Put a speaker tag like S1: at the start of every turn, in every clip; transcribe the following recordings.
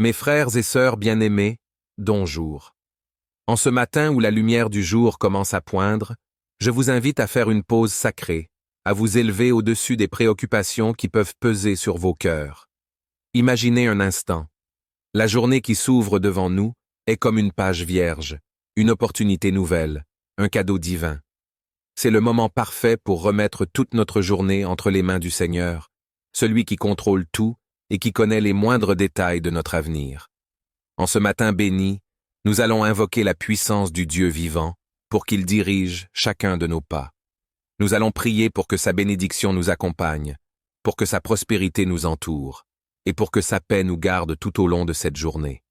S1: Mes frères et sœurs bien-aimés, bonjour. En ce matin où la lumière du jour commence à poindre, je vous invite à faire une pause sacrée, à vous élever au-dessus des préoccupations qui peuvent peser sur vos cœurs. Imaginez un instant. La journée qui s'ouvre devant nous est comme une page vierge, une opportunité nouvelle, un cadeau divin. C'est le moment parfait pour remettre toute notre journée entre les mains du Seigneur, celui qui contrôle tout et qui connaît les moindres détails de notre avenir. En ce matin béni, nous allons invoquer la puissance du Dieu vivant pour qu'il dirige chacun de nos pas. Nous allons prier pour que sa bénédiction nous accompagne, pour que sa prospérité nous entoure, et pour que sa paix nous garde tout au long de cette journée.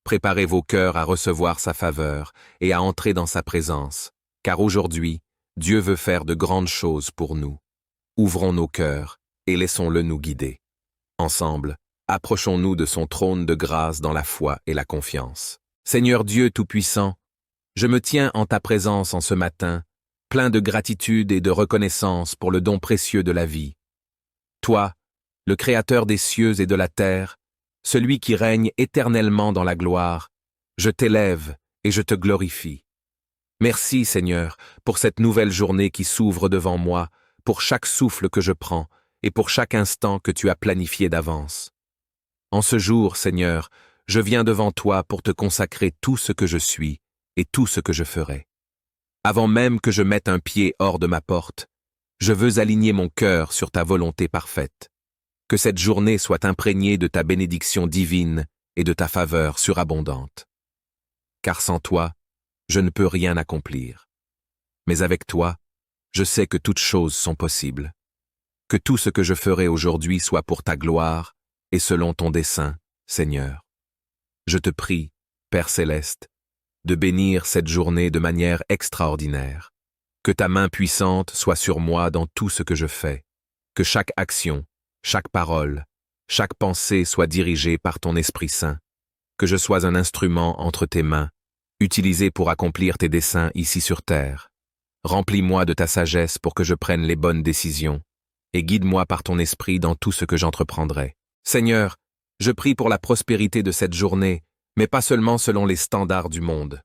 S1: Préparez vos cœurs à recevoir sa faveur et à entrer dans sa présence, car aujourd'hui, Dieu veut faire de grandes choses pour nous. Ouvrons nos cœurs et laissons-le nous guider. Ensemble, approchons-nous de son trône de grâce dans la foi et la confiance. Seigneur Dieu Tout-Puissant, je me tiens en ta présence en ce matin, plein de gratitude et de reconnaissance pour le don précieux de la vie. Toi, le Créateur des cieux et de la terre, celui qui règne éternellement dans la gloire, je t'élève et je te glorifie. Merci, Seigneur, pour cette nouvelle journée qui s'ouvre devant moi, pour chaque souffle que je prends et pour chaque instant que tu as planifié d'avance. En ce jour, Seigneur, je viens devant toi pour te consacrer tout ce que je suis et tout ce que je ferai. Avant même que je mette un pied hors de ma porte, je veux aligner mon cœur sur ta volonté parfaite. Que cette journée soit imprégnée de ta bénédiction divine et de ta faveur surabondante. Car sans toi, je ne peux rien accomplir. Mais avec toi, je sais que toutes choses sont possibles. Que tout ce que je ferai aujourd'hui soit pour ta gloire et selon ton dessein, Seigneur. Je te prie, Père céleste, de bénir cette journée de manière extraordinaire. Que ta main puissante soit sur moi dans tout ce que je fais. Que chaque action, chaque parole, chaque pensée soit dirigée par ton Esprit Saint. Que je sois un instrument entre tes mains, utilisé pour accomplir tes desseins ici sur terre. Remplis-moi de ta sagesse pour que je prenne les bonnes décisions, et guide-moi par ton esprit dans tout ce que j'entreprendrai. Seigneur, je prie pour la prospérité de cette journée, mais pas seulement selon les standards du monde.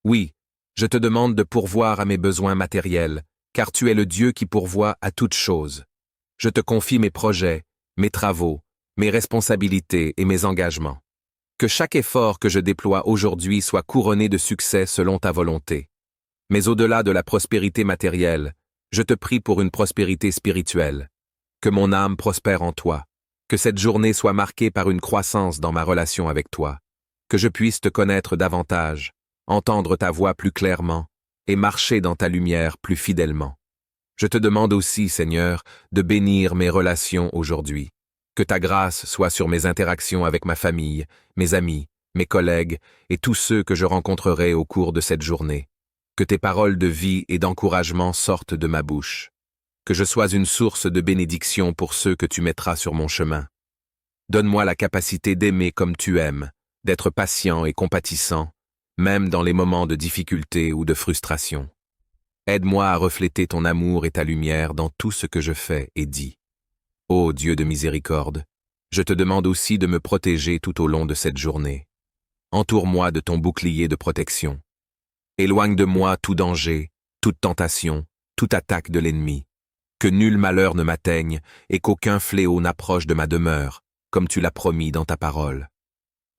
S1: Oui, je te demande de pourvoir à mes besoins matériels, car tu es le Dieu qui pourvoit à toutes choses. Je te confie mes projets, mes travaux, mes responsabilités et mes engagements. Que chaque effort que je déploie aujourd'hui soit couronné de succès selon ta volonté. Mais au-delà de la prospérité matérielle, je te prie pour une prospérité spirituelle. Que mon âme prospère en toi. Que cette journée soit marquée par une croissance dans ma relation avec toi. Que je puisse te connaître davantage, entendre ta voix plus clairement et marcher dans ta lumière plus fidèlement. Je te demande aussi, Seigneur, de bénir mes relations aujourd'hui. Que ta grâce soit sur mes interactions avec ma famille, mes amis, mes collègues et tous ceux que je rencontrerai au cours de cette journée. Que tes paroles de vie et d'encouragement sortent de ma bouche. Que je sois une source de bénédiction pour ceux que tu mettras sur mon chemin. Donne-moi la capacité d'aimer comme tu aimes, d'être patient et compatissant, même dans les moments de difficulté ou de frustration. Aide-moi à refléter ton amour et ta lumière dans tout ce que je fais et dis. Ô Dieu de miséricorde, je te demande aussi de me protéger tout au long de cette journée. Entoure-moi de ton bouclier de protection. Éloigne de moi tout danger, toute tentation, toute attaque de l'ennemi. Que nul malheur ne m'atteigne et qu'aucun fléau n'approche de ma demeure, comme tu l'as promis dans ta parole.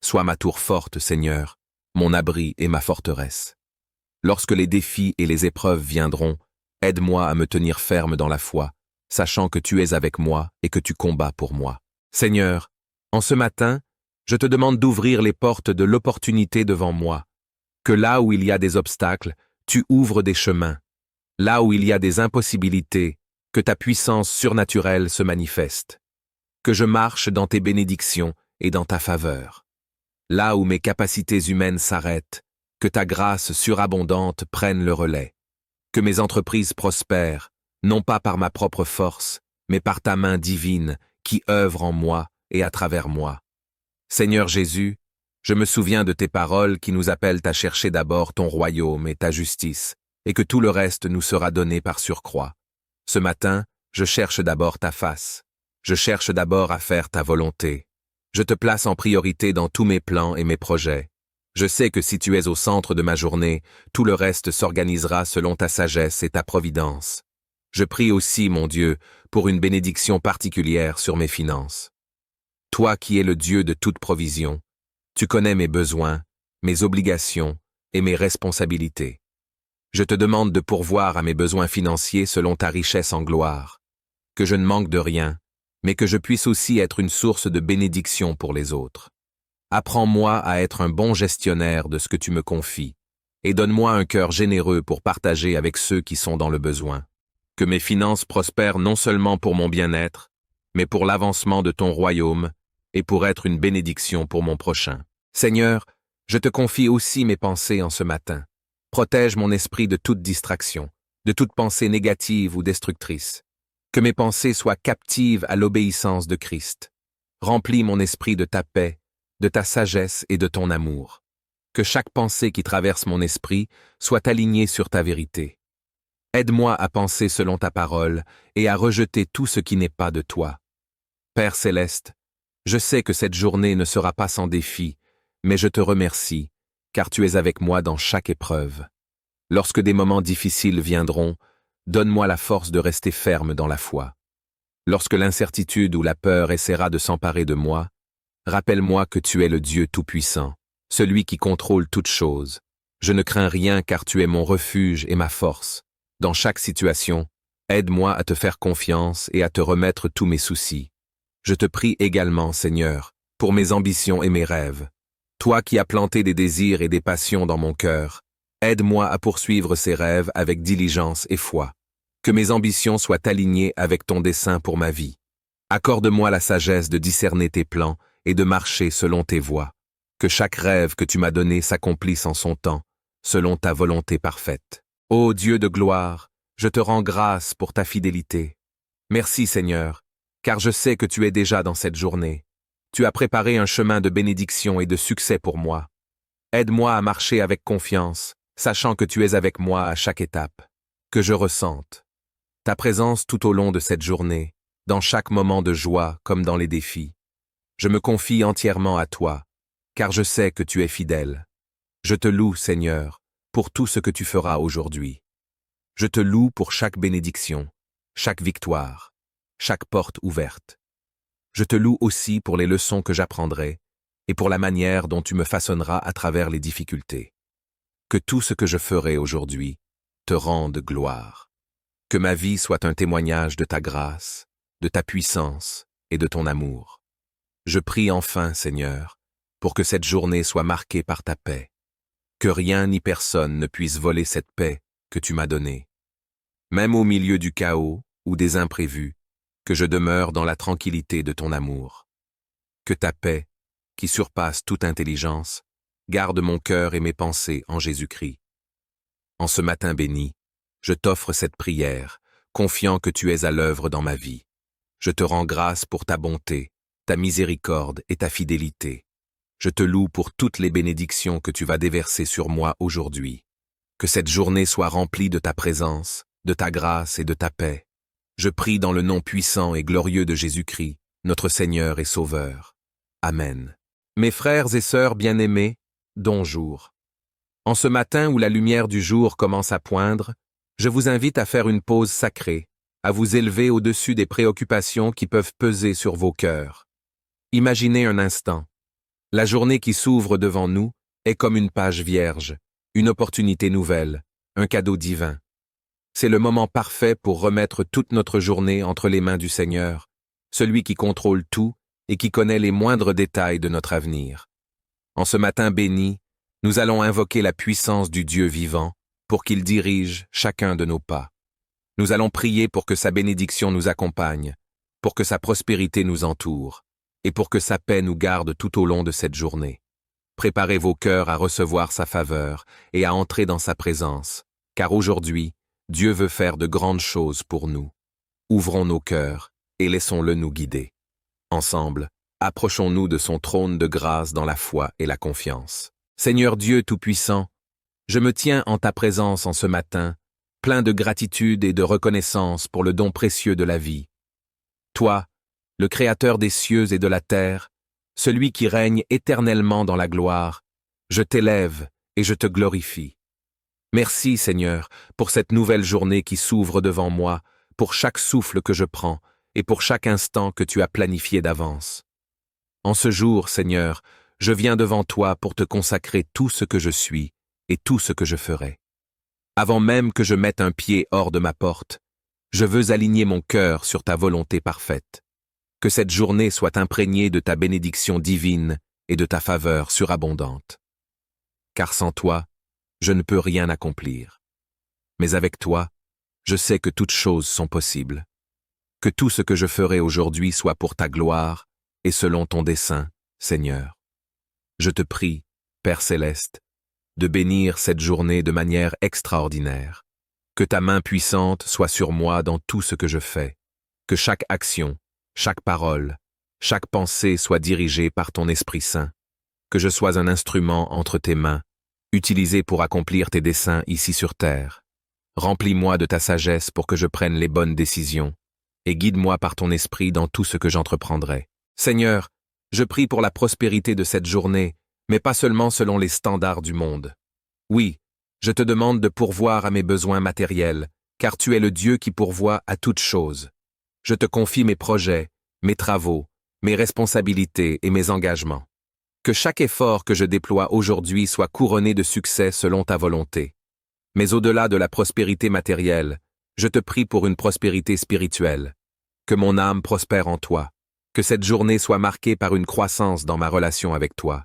S1: Sois ma tour forte, Seigneur, mon abri et ma forteresse. Lorsque les défis et les épreuves viendront, aide-moi à me tenir ferme dans la foi, sachant que tu es avec moi et que tu combats pour moi. Seigneur, en ce matin, je te demande d'ouvrir les portes de l'opportunité devant moi. Que là où il y a des obstacles, tu ouvres des chemins. Là où il y a des impossibilités, que ta puissance surnaturelle se manifeste. Que je marche dans tes bénédictions et dans ta faveur. Là où mes capacités humaines s'arrêtent, que ta grâce surabondante prenne le relais. Que mes entreprises prospèrent, non pas par ma propre force, mais par ta main divine qui œuvre en moi et à travers moi. Seigneur Jésus, je me souviens de tes paroles qui nous appellent à chercher d'abord ton royaume et ta justice, et que tout le reste nous sera donné par surcroît. Ce matin, je cherche d'abord ta face. Je cherche d'abord à faire ta volonté. Je te place en priorité dans tous mes plans et mes projets. Je sais que si tu es au centre de ma journée, tout le reste s'organisera selon ta sagesse et ta providence. Je prie aussi, mon Dieu, pour une bénédiction particulière sur mes finances. Toi qui es le Dieu de toute provision, tu connais mes besoins, mes obligations et mes responsabilités. Je te demande de pourvoir à mes besoins financiers selon ta richesse en gloire, que je ne manque de rien, mais que je puisse aussi être une source de bénédiction pour les autres. Apprends-moi à être un bon gestionnaire de ce que tu me confies, et donne-moi un cœur généreux pour partager avec ceux qui sont dans le besoin. Que mes finances prospèrent non seulement pour mon bien-être, mais pour l'avancement de ton royaume et pour être une bénédiction pour mon prochain. Seigneur, je te confie aussi mes pensées en ce matin. Protège mon esprit de toute distraction, de toute pensée négative ou destructrice. Que mes pensées soient captives à l'obéissance de Christ. Remplis mon esprit de ta paix, de ta sagesse et de ton amour. Que chaque pensée qui traverse mon esprit soit alignée sur ta vérité. Aide-moi à penser selon ta parole et à rejeter tout ce qui n'est pas de toi. Père céleste, je sais que cette journée ne sera pas sans défi, mais je te remercie, car tu es avec moi dans chaque épreuve. Lorsque des moments difficiles viendront, donne-moi la force de rester ferme dans la foi. Lorsque l'incertitude ou la peur essaiera de s'emparer de moi, rappelle-moi que tu es le Dieu Tout-Puissant, celui qui contrôle toutes choses. Je ne crains rien car tu es mon refuge et ma force. Dans chaque situation, aide-moi à te faire confiance et à te remettre tous mes soucis. Je te prie également, Seigneur, pour mes ambitions et mes rêves. Toi qui as planté des désirs et des passions dans mon cœur, aide-moi à poursuivre ces rêves avec diligence et foi. Que mes ambitions soient alignées avec ton dessein pour ma vie. Accorde-moi la sagesse de discerner tes plans et de marcher selon tes voies. Que chaque rêve que tu m'as donné s'accomplisse en son temps, selon ta volonté parfaite. Ô Dieu de gloire, je te rends grâce pour ta fidélité. Merci Seigneur, car je sais que tu es déjà dans cette journée. Tu as préparé un chemin de bénédiction et de succès pour moi. Aide-moi à marcher avec confiance, sachant que tu es avec moi à chaque étape. Que je ressente ta présence tout au long de cette journée, dans chaque moment de joie comme dans les défis. Je me confie entièrement à toi, car je sais que tu es fidèle. Je te loue, Seigneur, pour tout ce que tu feras aujourd'hui. Je te loue pour chaque bénédiction, chaque victoire, chaque porte ouverte. Je te loue aussi pour les leçons que j'apprendrai et pour la manière dont tu me façonneras à travers les difficultés. Que tout ce que je ferai aujourd'hui te rende gloire. Que ma vie soit un témoignage de ta grâce, de ta puissance et de ton amour. Je prie enfin, Seigneur, pour que cette journée soit marquée par ta paix. Que rien ni personne ne puisse voler cette paix que tu m'as donnée. Même au milieu du chaos ou des imprévus, que je demeure dans la tranquillité de ton amour. Que ta paix, qui surpasse toute intelligence, garde mon cœur et mes pensées en Jésus-Christ. En ce matin béni, je t'offre cette prière, confiant que tu es à l'œuvre dans ma vie. Je te rends grâce pour ta bonté, ta miséricorde et ta fidélité. Je te loue pour toutes les bénédictions que tu vas déverser sur moi aujourd'hui. Que cette journée soit remplie de ta présence, de ta grâce et de ta paix. Je prie dans le nom puissant et glorieux de Jésus-Christ, notre Seigneur et Sauveur. Amen. Mes frères et sœurs bien-aimés, bonjour. En ce matin où la lumière du jour commence à poindre, je vous invite à faire une pause sacrée, à vous élever au-dessus des préoccupations qui peuvent peser sur vos cœurs. Imaginez un instant. La journée qui s'ouvre devant nous est comme une page vierge, une opportunité nouvelle, un cadeau divin. C'est le moment parfait pour remettre toute notre journée entre les mains du Seigneur, celui qui contrôle tout et qui connaît les moindres détails de notre avenir. En ce matin béni, nous allons invoquer la puissance du Dieu vivant pour qu'il dirige chacun de nos pas. Nous allons prier pour que sa bénédiction nous accompagne, pour que sa prospérité nous entoure, et pour que sa paix nous garde tout au long de cette journée. Préparez vos cœurs à recevoir sa faveur et à entrer dans sa présence, car aujourd'hui, Dieu veut faire de grandes choses pour nous. Ouvrons nos cœurs et laissons-le nous guider. Ensemble, approchons-nous de son trône de grâce dans la foi et la confiance. Seigneur Dieu Tout-Puissant, je me tiens en ta présence en ce matin, plein de gratitude et de reconnaissance pour le don précieux de la vie. Toi, le Créateur des cieux et de la terre, celui qui règne éternellement dans la gloire, je t'élève et je te glorifie. Merci, Seigneur, pour cette nouvelle journée qui s'ouvre devant moi, pour chaque souffle que je prends et pour chaque instant que tu as planifié d'avance. En ce jour, Seigneur, je viens devant toi pour te consacrer tout ce que je suis et tout ce que je ferai. Avant même que je mette un pied hors de ma porte, je veux aligner mon cœur sur ta volonté parfaite. Que cette journée soit imprégnée de ta bénédiction divine et de ta faveur surabondante. Car sans toi, je ne peux rien accomplir. Mais avec toi, je sais que toutes choses sont possibles. Que tout ce que je ferai aujourd'hui soit pour ta gloire et selon ton dessein, Seigneur. Je te prie, Père céleste, de bénir cette journée de manière extraordinaire. Que ta main puissante soit sur moi dans tout ce que je fais. Que chaque action, chaque parole, chaque pensée soit dirigée par ton Esprit Saint. Que je sois un instrument entre tes mains, utilisé pour accomplir tes desseins ici sur terre. Remplis-moi de ta sagesse pour que je prenne les bonnes décisions, et guide-moi par ton esprit dans tout ce que j'entreprendrai. Seigneur, je prie pour la prospérité de cette journée, mais pas seulement selon les standards du monde. Oui, je te demande de pourvoir à mes besoins matériels, car tu es le Dieu qui pourvoit à toutes choses. Je te confie mes projets, mes travaux, mes responsabilités et mes engagements. Que chaque effort que je déploie aujourd'hui soit couronné de succès selon ta volonté. Mais au-delà de la prospérité matérielle, je te prie pour une prospérité spirituelle. Que mon âme prospère en toi. Que cette journée soit marquée par une croissance dans ma relation avec toi.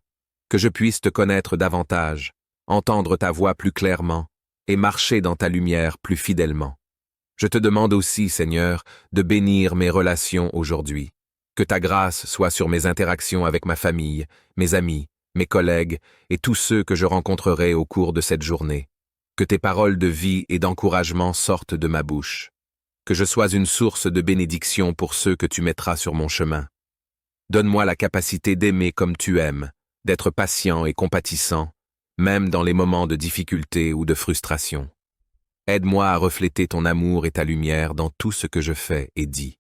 S1: Que je puisse te connaître davantage, entendre ta voix plus clairement et marcher dans ta lumière plus fidèlement. Je te demande aussi, Seigneur, de bénir mes relations aujourd'hui. Que ta grâce soit sur mes interactions avec ma famille, mes amis, mes collègues et tous ceux que je rencontrerai au cours de cette journée. Que tes paroles de vie et d'encouragement sortent de ma bouche. Que je sois une source de bénédiction pour ceux que tu mettras sur mon chemin. Donne-moi la capacité d'aimer comme tu aimes, d'être patient et compatissant, même dans les moments de difficulté ou de frustration. Aide-moi à refléter ton amour et ta lumière dans tout ce que je fais et dis.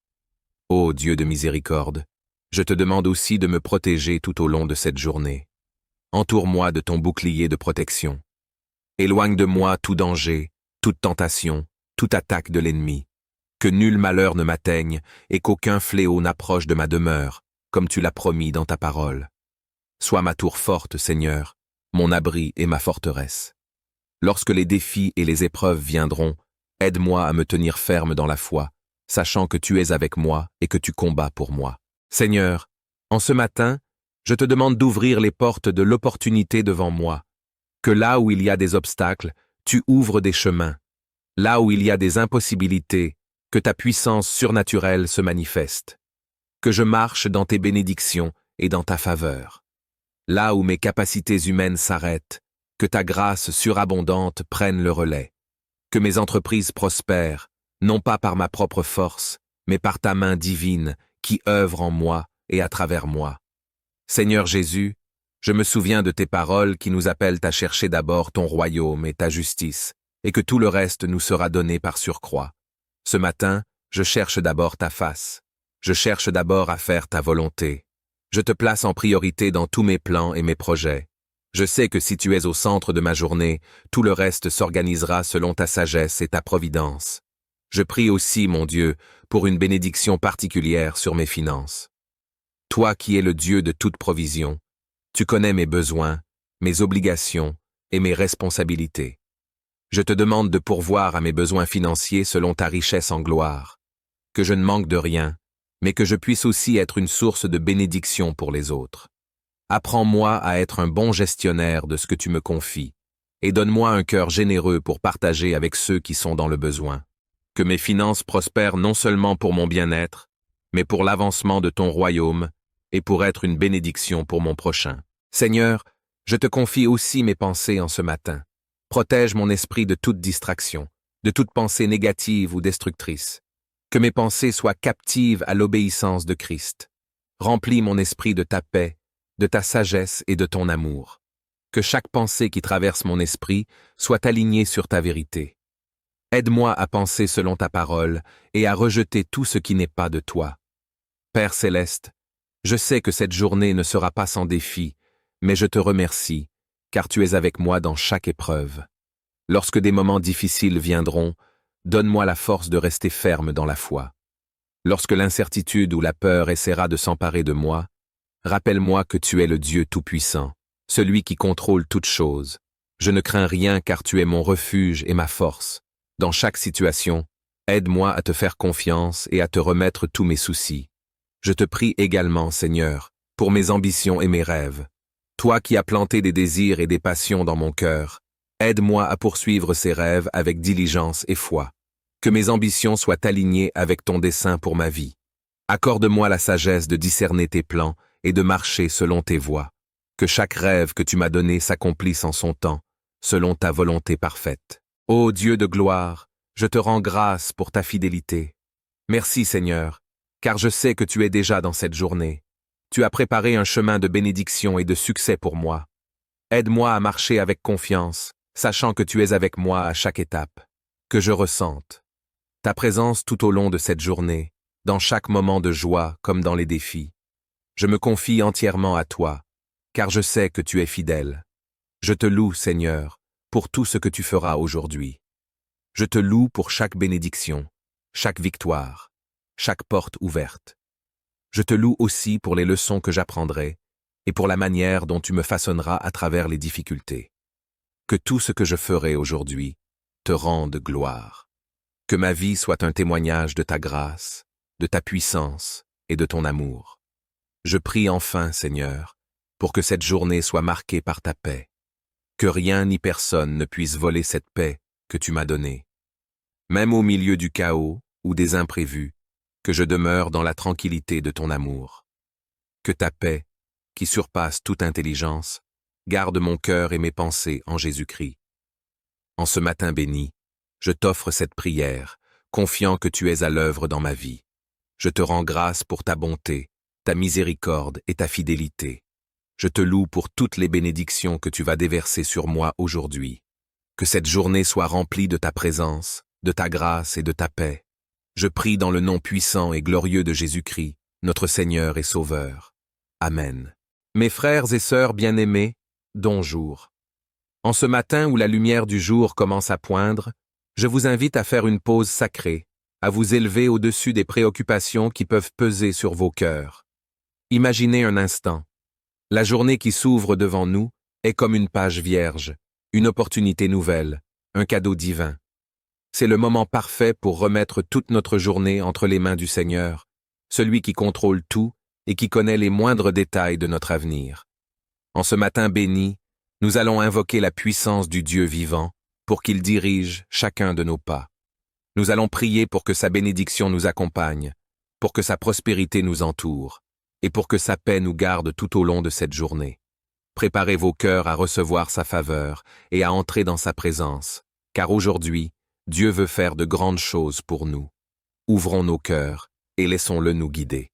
S1: Ô Dieu de miséricorde, je te demande aussi de me protéger tout au long de cette journée. Entoure-moi de ton bouclier de protection. Éloigne de moi tout danger, toute tentation, toute attaque de l'ennemi. Que nul malheur ne m'atteigne et qu'aucun fléau n'approche de ma demeure, comme tu l'as promis dans ta parole. Sois ma tour forte, Seigneur, mon abri et ma forteresse. Lorsque les défis et les épreuves viendront, aide-moi à me tenir ferme dans la foi, sachant que tu es avec moi et que tu combats pour moi. Seigneur, en ce matin, je te demande d'ouvrir les portes de l'opportunité devant moi. Que là où il y a des obstacles, tu ouvres des chemins. Là où il y a des impossibilités, que ta puissance surnaturelle se manifeste. Que je marche dans tes bénédictions et dans ta faveur. Là où mes capacités humaines s'arrêtent, que ta grâce surabondante prenne le relais. Que mes entreprises prospèrent, non pas par ma propre force, mais par ta main divine qui œuvre en moi et à travers moi. Seigneur Jésus, je me souviens de tes paroles qui nous appellent à chercher d'abord ton royaume et ta justice, et que tout le reste nous sera donné par surcroît. Ce matin, je cherche d'abord ta face. Je cherche d'abord à faire ta volonté. Je te place en priorité dans tous mes plans et mes projets. Je sais que si tu es au centre de ma journée, tout le reste s'organisera selon ta sagesse et ta providence. Je prie aussi, mon Dieu, pour une bénédiction particulière sur mes finances. Toi qui es le Dieu de toute provision, tu connais mes besoins, mes obligations et mes responsabilités. Je te demande de pourvoir à mes besoins financiers selon ta richesse en gloire. Que je ne manque de rien, mais que je puisse aussi être une source de bénédiction pour les autres. Apprends-moi à être un bon gestionnaire de ce que tu me confies, et donne-moi un cœur généreux pour partager avec ceux qui sont dans le besoin. Que mes finances prospèrent non seulement pour mon bien-être, mais pour l'avancement de ton royaume et pour être une bénédiction pour mon prochain. Seigneur, je te confie aussi mes pensées en ce matin. Protège mon esprit de toute distraction, de toute pensée négative ou destructrice. Que mes pensées soient captives à l'obéissance de Christ. Remplis mon esprit de ta paix, de ta sagesse et de ton amour. Que chaque pensée qui traverse mon esprit soit alignée sur ta vérité. Aide-moi à penser selon ta parole et à rejeter tout ce qui n'est pas de toi. Père céleste, Je sais que cette journée ne sera pas sans défi, mais je te remercie, car tu es avec moi dans chaque épreuve. Lorsque des moments difficiles viendront, donne-moi la force de rester ferme dans la foi. Lorsque l'incertitude ou la peur essaiera de s'emparer de moi, rappelle-moi que tu es le Dieu Tout-Puissant, celui qui contrôle toutes choses. Je ne crains rien car tu es mon refuge et ma force. Dans chaque situation, aide-moi à te faire confiance et à te remettre tous mes soucis. Je te prie également, Seigneur, pour mes ambitions et mes rêves. Toi qui as planté des désirs et des passions dans mon cœur, aide-moi à poursuivre ces rêves avec diligence et foi. Que mes ambitions soient alignées avec ton dessein pour ma vie. Accorde-moi la sagesse de discerner tes plans et de marcher selon tes voies. Que chaque rêve que tu m'as donné s'accomplisse en son temps, selon ta volonté parfaite. Ô Dieu de gloire, je te rends grâce pour ta fidélité. Merci Seigneur, car je sais que tu es déjà dans cette journée. Tu as préparé un chemin de bénédiction et de succès pour moi. Aide-moi à marcher avec confiance, sachant que tu es avec moi à chaque étape. Que je ressente ta présence tout au long de cette journée, dans chaque moment de joie comme dans les défis. Je me confie entièrement à toi, car je sais que tu es fidèle. Je te loue, Seigneur, pour tout ce que tu feras aujourd'hui. Je te loue pour chaque bénédiction, chaque victoire, chaque porte ouverte. Je te loue aussi pour les leçons que j'apprendrai et pour la manière dont tu me façonneras à travers les difficultés. Que tout ce que je ferai aujourd'hui te rende gloire. Que ma vie soit un témoignage de ta grâce, de ta puissance et de ton amour. Je prie enfin, Seigneur, pour que cette journée soit marquée par ta paix. Que rien ni personne ne puisse voler cette paix que tu m'as donnée. Même au milieu du chaos ou des imprévus, que je demeure dans la tranquillité de ton amour. Que ta paix, qui surpasse toute intelligence, garde mon cœur et mes pensées en Jésus-Christ. En ce matin béni, je t'offre cette prière, confiant que tu es à l'œuvre dans ma vie. Je te rends grâce pour ta bonté, ta miséricorde et ta fidélité. Je te loue pour toutes les bénédictions que tu vas déverser sur moi aujourd'hui. Que cette journée soit remplie de ta présence, de ta grâce et de ta paix. Je prie dans le nom puissant et glorieux de Jésus-Christ, notre Seigneur et Sauveur. Amen. Mes frères et sœurs bien-aimés, bonjour. En ce matin où la lumière du jour commence à poindre, je vous invite à faire une pause sacrée, à vous élever au-dessus des préoccupations qui peuvent peser sur vos cœurs. Imaginez un instant. La journée qui s'ouvre devant nous est comme une page vierge, une opportunité nouvelle, un cadeau divin. C'est le moment parfait pour remettre toute notre journée entre les mains du Seigneur, celui qui contrôle tout et qui connaît les moindres détails de notre avenir. En ce matin béni, nous allons invoquer la puissance du Dieu vivant pour qu'il dirige chacun de nos pas. Nous allons prier pour que sa bénédiction nous accompagne, pour que sa prospérité nous entoure, et pour que sa paix nous garde tout au long de cette journée. Préparez vos cœurs à recevoir sa faveur et à entrer dans sa présence, car aujourd'hui, Dieu veut faire de grandes choses pour nous. Ouvrons nos cœurs et laissons-le nous guider.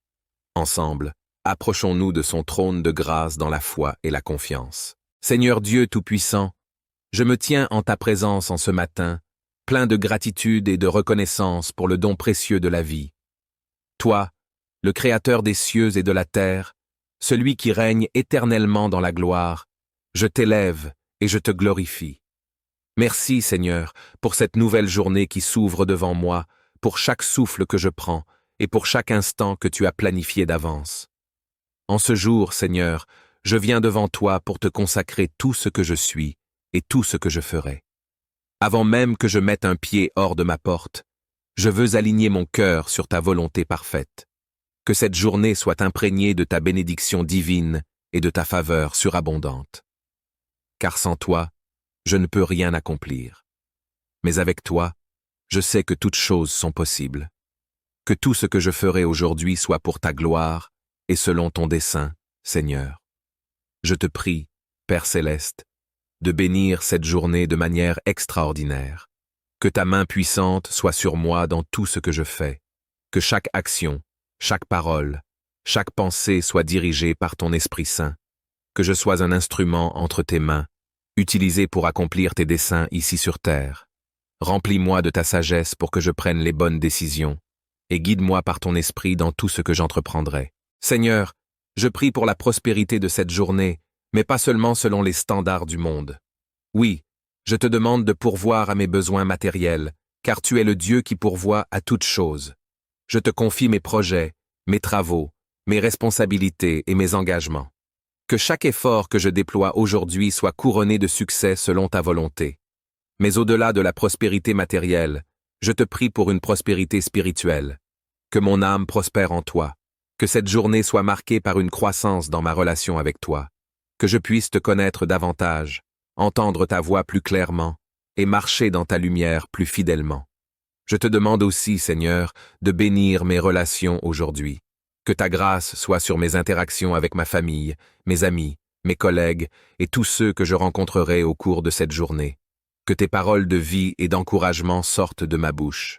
S1: Ensemble, approchons-nous de son trône de grâce dans la foi et la confiance. Seigneur Dieu Tout-Puissant, je me tiens en ta présence en ce matin, plein de gratitude et de reconnaissance pour le don précieux de la vie. Toi, le Créateur des cieux et de la terre, celui qui règne éternellement dans la gloire, je t'élève et je te glorifie. Merci, Seigneur, pour cette nouvelle journée qui s'ouvre devant moi, pour chaque souffle que je prends et pour chaque instant que tu as planifié d'avance. En ce jour, Seigneur, je viens devant toi pour te consacrer tout ce que je suis et tout ce que je ferai. Avant même que je mette un pied hors de ma porte, je veux aligner mon cœur sur ta volonté parfaite. Que cette journée soit imprégnée de ta bénédiction divine et de ta faveur surabondante. Car sans toi, je ne peux rien accomplir. Mais avec toi, je sais que toutes choses sont possibles. Que tout ce que je ferai aujourd'hui soit pour ta gloire et selon ton dessein, Seigneur. Je te prie, Père céleste, de bénir cette journée de manière extraordinaire. Que ta main puissante soit sur moi dans tout ce que je fais. Que chaque action, chaque parole, chaque pensée soit dirigée par ton Esprit Saint. Que je sois un instrument entre tes mains, utilisé pour accomplir tes desseins ici sur terre. Remplis-moi de ta sagesse pour que je prenne les bonnes décisions, et guide-moi par ton esprit dans tout ce que j'entreprendrai. Seigneur, Je prie pour la prospérité de cette journée, mais pas seulement selon les standards du monde. Oui, je te demande de pourvoir à mes besoins matériels, car tu es le Dieu qui pourvoit à toutes choses. Je te confie mes projets, mes travaux, mes responsabilités et mes engagements. Que chaque effort que je déploie aujourd'hui soit couronné de succès selon ta volonté. Mais au-delà de la prospérité matérielle, je te prie pour une prospérité spirituelle. Que mon âme prospère en toi. Que cette journée soit marquée par une croissance dans ma relation avec toi. Que je puisse te connaître davantage, entendre ta voix plus clairement et marcher dans ta lumière plus fidèlement. Je te demande aussi, Seigneur, de bénir mes relations aujourd'hui. Que ta grâce soit sur mes interactions avec ma famille, mes amis, mes collègues et tous ceux que je rencontrerai au cours de cette journée. Que tes paroles de vie et d'encouragement sortent de ma bouche.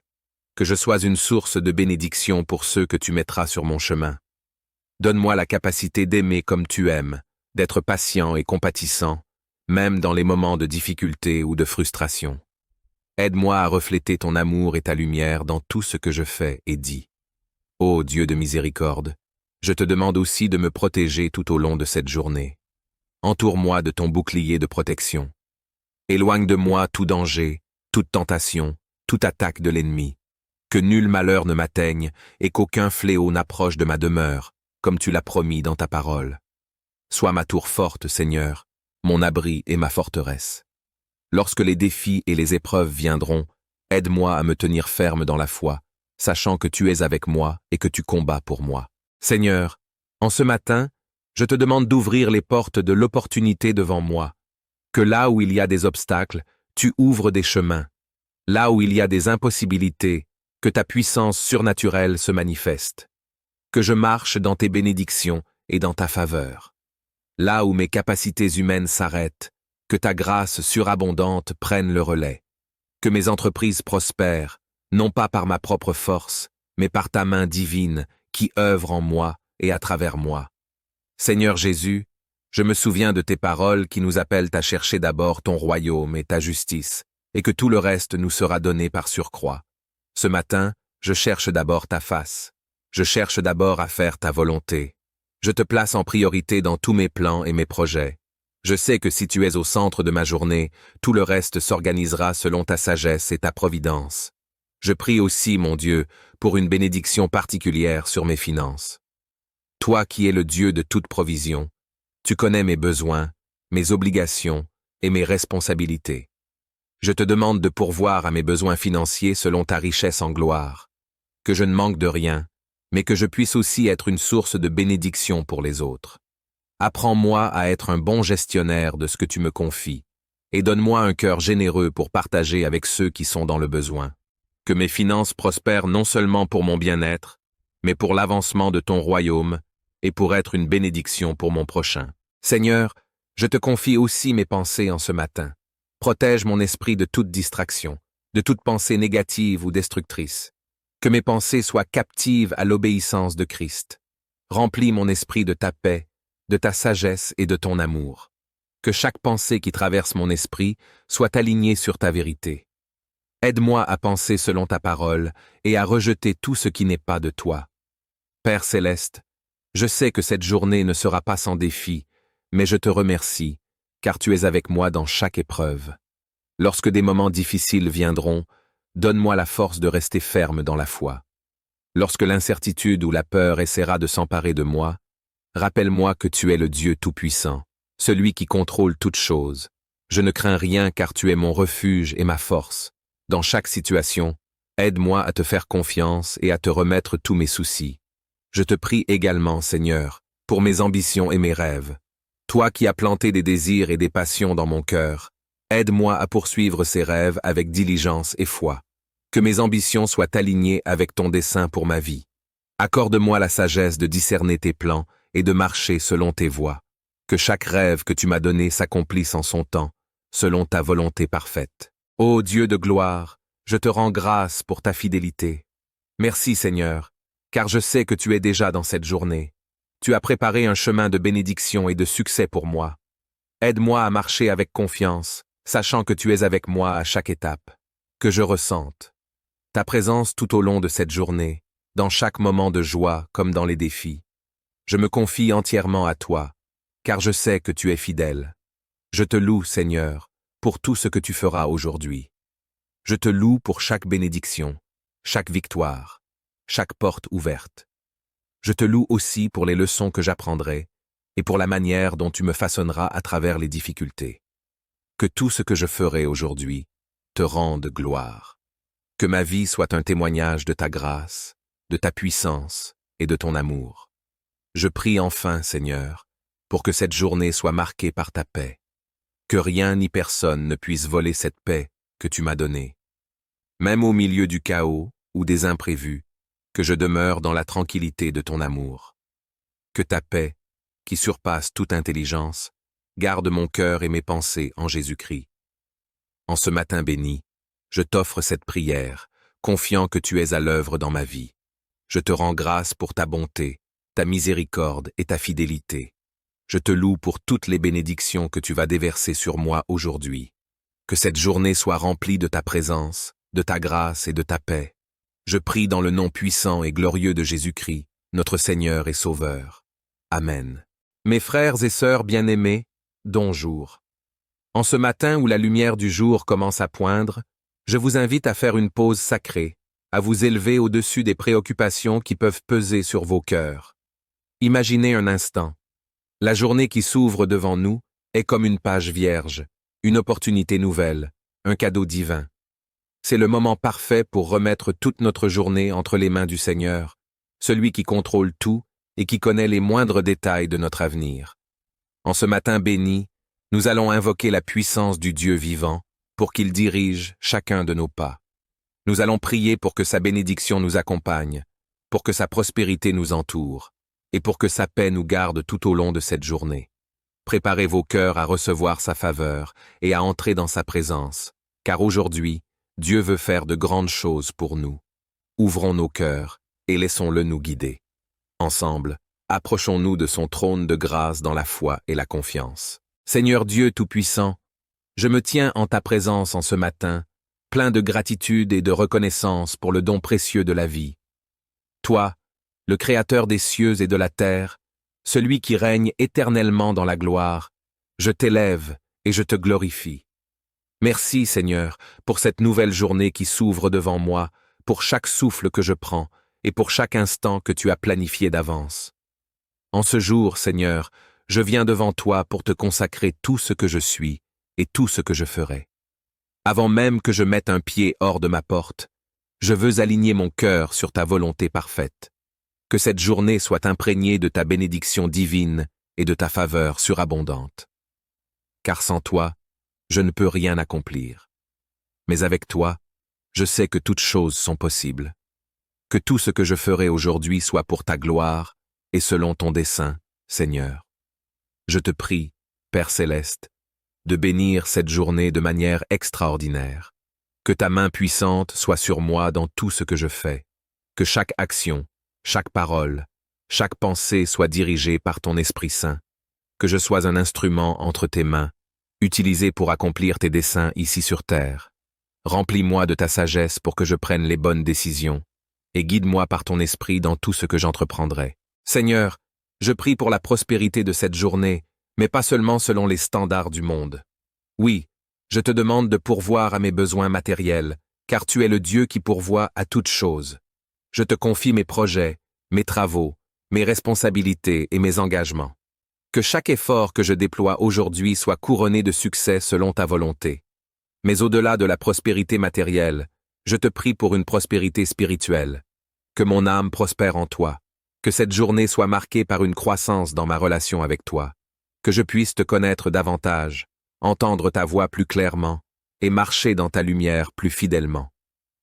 S1: Que je sois une source de bénédiction pour ceux que tu mettras sur mon chemin. Donne-moi la capacité d'aimer comme tu aimes, d'être patient et compatissant, même dans les moments de difficulté ou de frustration. Aide-moi à refléter ton amour et ta lumière dans tout ce que je fais et dis. Ô Dieu de miséricorde, je te demande aussi de me protéger tout au long de cette journée. Entoure-moi de ton bouclier de protection. Éloigne de moi tout danger, toute tentation, toute attaque de l'ennemi. Que nul malheur ne m'atteigne et qu'aucun fléau n'approche de ma demeure, comme tu l'as promis dans ta parole. Sois ma tour forte, Seigneur, mon abri et ma forteresse. Lorsque les défis et les épreuves viendront, aide-moi à me tenir ferme dans la foi, sachant que tu es avec moi et que tu combats pour moi. Seigneur, en ce matin, je te demande d'ouvrir les portes de l'opportunité devant moi. Que là où il y a des obstacles, tu ouvres des chemins. Là où il y a des impossibilités, que ta puissance surnaturelle se manifeste. Que je marche dans tes bénédictions et dans ta faveur. Là où mes capacités humaines s'arrêtent, que ta grâce surabondante prenne le relais. Que mes entreprises prospèrent, non pas par ma propre force, mais par ta main divine qui œuvre en moi et à travers moi. Seigneur Jésus, je me souviens de tes paroles qui nous appellent à chercher d'abord ton royaume et ta justice, et que tout le reste nous sera donné par surcroît. Ce matin, je cherche d'abord ta face. Je cherche d'abord à faire ta volonté. Je te place en priorité dans tous mes plans et mes projets. Je sais que si tu es au centre de ma journée, tout le reste s'organisera selon ta sagesse et ta providence. Je prie aussi, mon Dieu, pour une bénédiction particulière sur mes finances. Toi qui es le Dieu de toute provision, tu connais mes besoins, mes obligations et mes responsabilités. Je te demande de pourvoir à mes besoins financiers selon ta richesse en gloire, que je ne manque de rien, mais que je puisse aussi être une source de bénédiction pour les autres. Apprends-moi à être un bon gestionnaire de ce que tu me confies, et donne-moi un cœur généreux pour partager avec ceux qui sont dans le besoin. Que mes finances prospèrent non seulement pour mon bien-être, mais pour l'avancement de ton royaume et pour être une bénédiction pour mon prochain. Seigneur, je te confie aussi mes pensées en ce matin. Protège mon esprit de toute distraction, de toute pensée négative ou destructrice. Que mes pensées soient captives à l'obéissance de Christ. Remplis mon esprit de ta paix, de ta sagesse et de ton amour. Que chaque pensée qui traverse mon esprit soit alignée sur ta vérité. Aide-moi à penser selon ta parole et à rejeter tout ce qui n'est pas de toi. Père céleste, je sais que cette journée ne sera pas sans défi, mais je te remercie, car tu es avec moi dans chaque épreuve. Lorsque des moments difficiles viendront, donne-moi la force de rester ferme dans la foi. Lorsque l'incertitude ou la peur essaiera de s'emparer de moi, rappelle-moi que tu es le Dieu Tout-Puissant, celui qui contrôle toutes choses. Je ne crains rien car tu es mon refuge et ma force. Dans chaque situation, aide-moi à te faire confiance et à te remettre tous mes soucis. Je te prie également, Seigneur, pour mes ambitions et mes rêves. Toi qui as planté des désirs et des passions dans mon cœur, aide-moi à poursuivre ces rêves avec diligence et foi. Que mes ambitions soient alignées avec ton dessein pour ma vie. Accorde-moi la sagesse de discerner tes plans et de marcher selon tes voies. Que chaque rêve que tu m'as donné s'accomplisse en son temps, selon ta volonté parfaite. Ô Dieu de gloire, je te rends grâce pour ta fidélité. Merci Seigneur, car je sais que tu es déjà dans cette journée. Tu as préparé un chemin de bénédiction et de succès pour moi. Aide-moi à marcher avec confiance, sachant que tu es avec moi à chaque étape. Que je ressente ta présence tout au long de cette journée, dans chaque moment de joie comme dans les défis. Je me confie entièrement à toi, car je sais que tu es fidèle. Je te loue, Seigneur, pour tout ce que tu feras aujourd'hui. Je te loue pour chaque bénédiction, chaque victoire, chaque porte ouverte. Je te loue aussi pour les leçons que j'apprendrai et pour la manière dont tu me façonneras à travers les difficultés. Que tout ce que je ferai aujourd'hui te rende gloire. Que ma vie soit un témoignage de ta grâce, de ta puissance et de ton amour. Je prie enfin, Seigneur, pour que cette journée soit marquée par ta paix. Que rien ni personne ne puisse voler cette paix que tu m'as donnée. Même au milieu du chaos ou des imprévus, que je demeure dans la tranquillité de ton amour. Que ta paix, qui surpasse toute intelligence, garde mon cœur et mes pensées en Jésus-Christ. En ce matin béni, je t'offre cette prière, confiant que tu es à l'œuvre dans ma vie. Je te rends grâce pour ta bonté, ta miséricorde et ta fidélité. Je te loue pour toutes les bénédictions que tu vas déverser sur moi aujourd'hui. Que cette journée soit remplie de ta présence, de ta grâce et de ta paix. Je prie dans le nom puissant et glorieux de Jésus-Christ, notre Seigneur et Sauveur. Amen. Mes frères et sœurs bien-aimés, bonjour. En ce matin où la lumière du jour commence à poindre, je vous invite à faire une pause sacrée, à vous élever au-dessus des préoccupations qui peuvent peser sur vos cœurs. Imaginez un instant. La journée qui s'ouvre devant nous est comme une page vierge, une opportunité nouvelle, un cadeau divin. C'est le moment parfait pour remettre toute notre journée entre les mains du Seigneur, celui qui contrôle tout et qui connaît les moindres détails de notre avenir. En ce matin béni, nous allons invoquer la puissance du Dieu vivant pour qu'il dirige chacun de nos pas. Nous allons prier pour que sa bénédiction nous accompagne, pour que sa prospérité nous entoure, et pour que sa paix nous garde tout au long de cette journée. Préparez vos cœurs à recevoir sa faveur et à entrer dans sa présence, car aujourd'hui, Dieu veut faire de grandes choses pour nous. Ouvrons nos cœurs et laissons-le nous guider. Ensemble, approchons-nous de son trône de grâce dans la foi et la confiance. Seigneur Dieu Tout-Puissant, je me tiens en ta présence en ce matin, plein de gratitude et de reconnaissance pour le don précieux de la vie. Toi, le Créateur des cieux et de la terre, celui qui règne éternellement dans la gloire, je t'élève et je te glorifie. Merci, Seigneur, pour cette nouvelle journée qui s'ouvre devant moi, pour chaque souffle que je prends et pour chaque instant que tu as planifié d'avance. En ce jour, Seigneur, je viens devant toi pour te consacrer tout ce que je suis et tout ce que je ferai. Avant même que je mette un pied hors de ma porte, je veux aligner mon cœur sur ta volonté parfaite. Que cette journée soit imprégnée de ta bénédiction divine et de ta faveur surabondante. Car sans toi, je ne peux rien accomplir. Mais avec toi, je sais que toutes choses sont possibles. Que tout ce que je ferai aujourd'hui soit pour ta gloire et selon ton dessein, Seigneur. Je te prie, Père céleste, de bénir cette journée de manière extraordinaire. Que ta main puissante soit sur moi dans tout ce que je fais. Que chaque action, chaque parole, chaque pensée soit dirigée par ton Esprit Saint. Que je sois un instrument entre tes mains, utilisé pour accomplir tes desseins ici sur terre. Remplis-moi de ta sagesse pour que je prenne les bonnes décisions, et guide-moi par ton esprit dans tout ce que j'entreprendrai. Seigneur, je prie pour la prospérité de cette journée, mais pas seulement selon les standards du monde. Oui, je te demande de pourvoir à mes besoins matériels, car tu es le Dieu qui pourvoit à toutes choses. Je te confie mes projets, mes travaux, mes responsabilités et mes engagements. Que chaque effort que je déploie aujourd'hui soit couronné de succès selon ta volonté. Mais au-delà de la prospérité matérielle, je te prie pour une prospérité spirituelle. Que mon âme prospère en toi. Que cette journée soit marquée par une croissance dans ma relation avec toi. Que je puisse te connaître davantage, entendre ta voix plus clairement et marcher dans ta lumière plus fidèlement.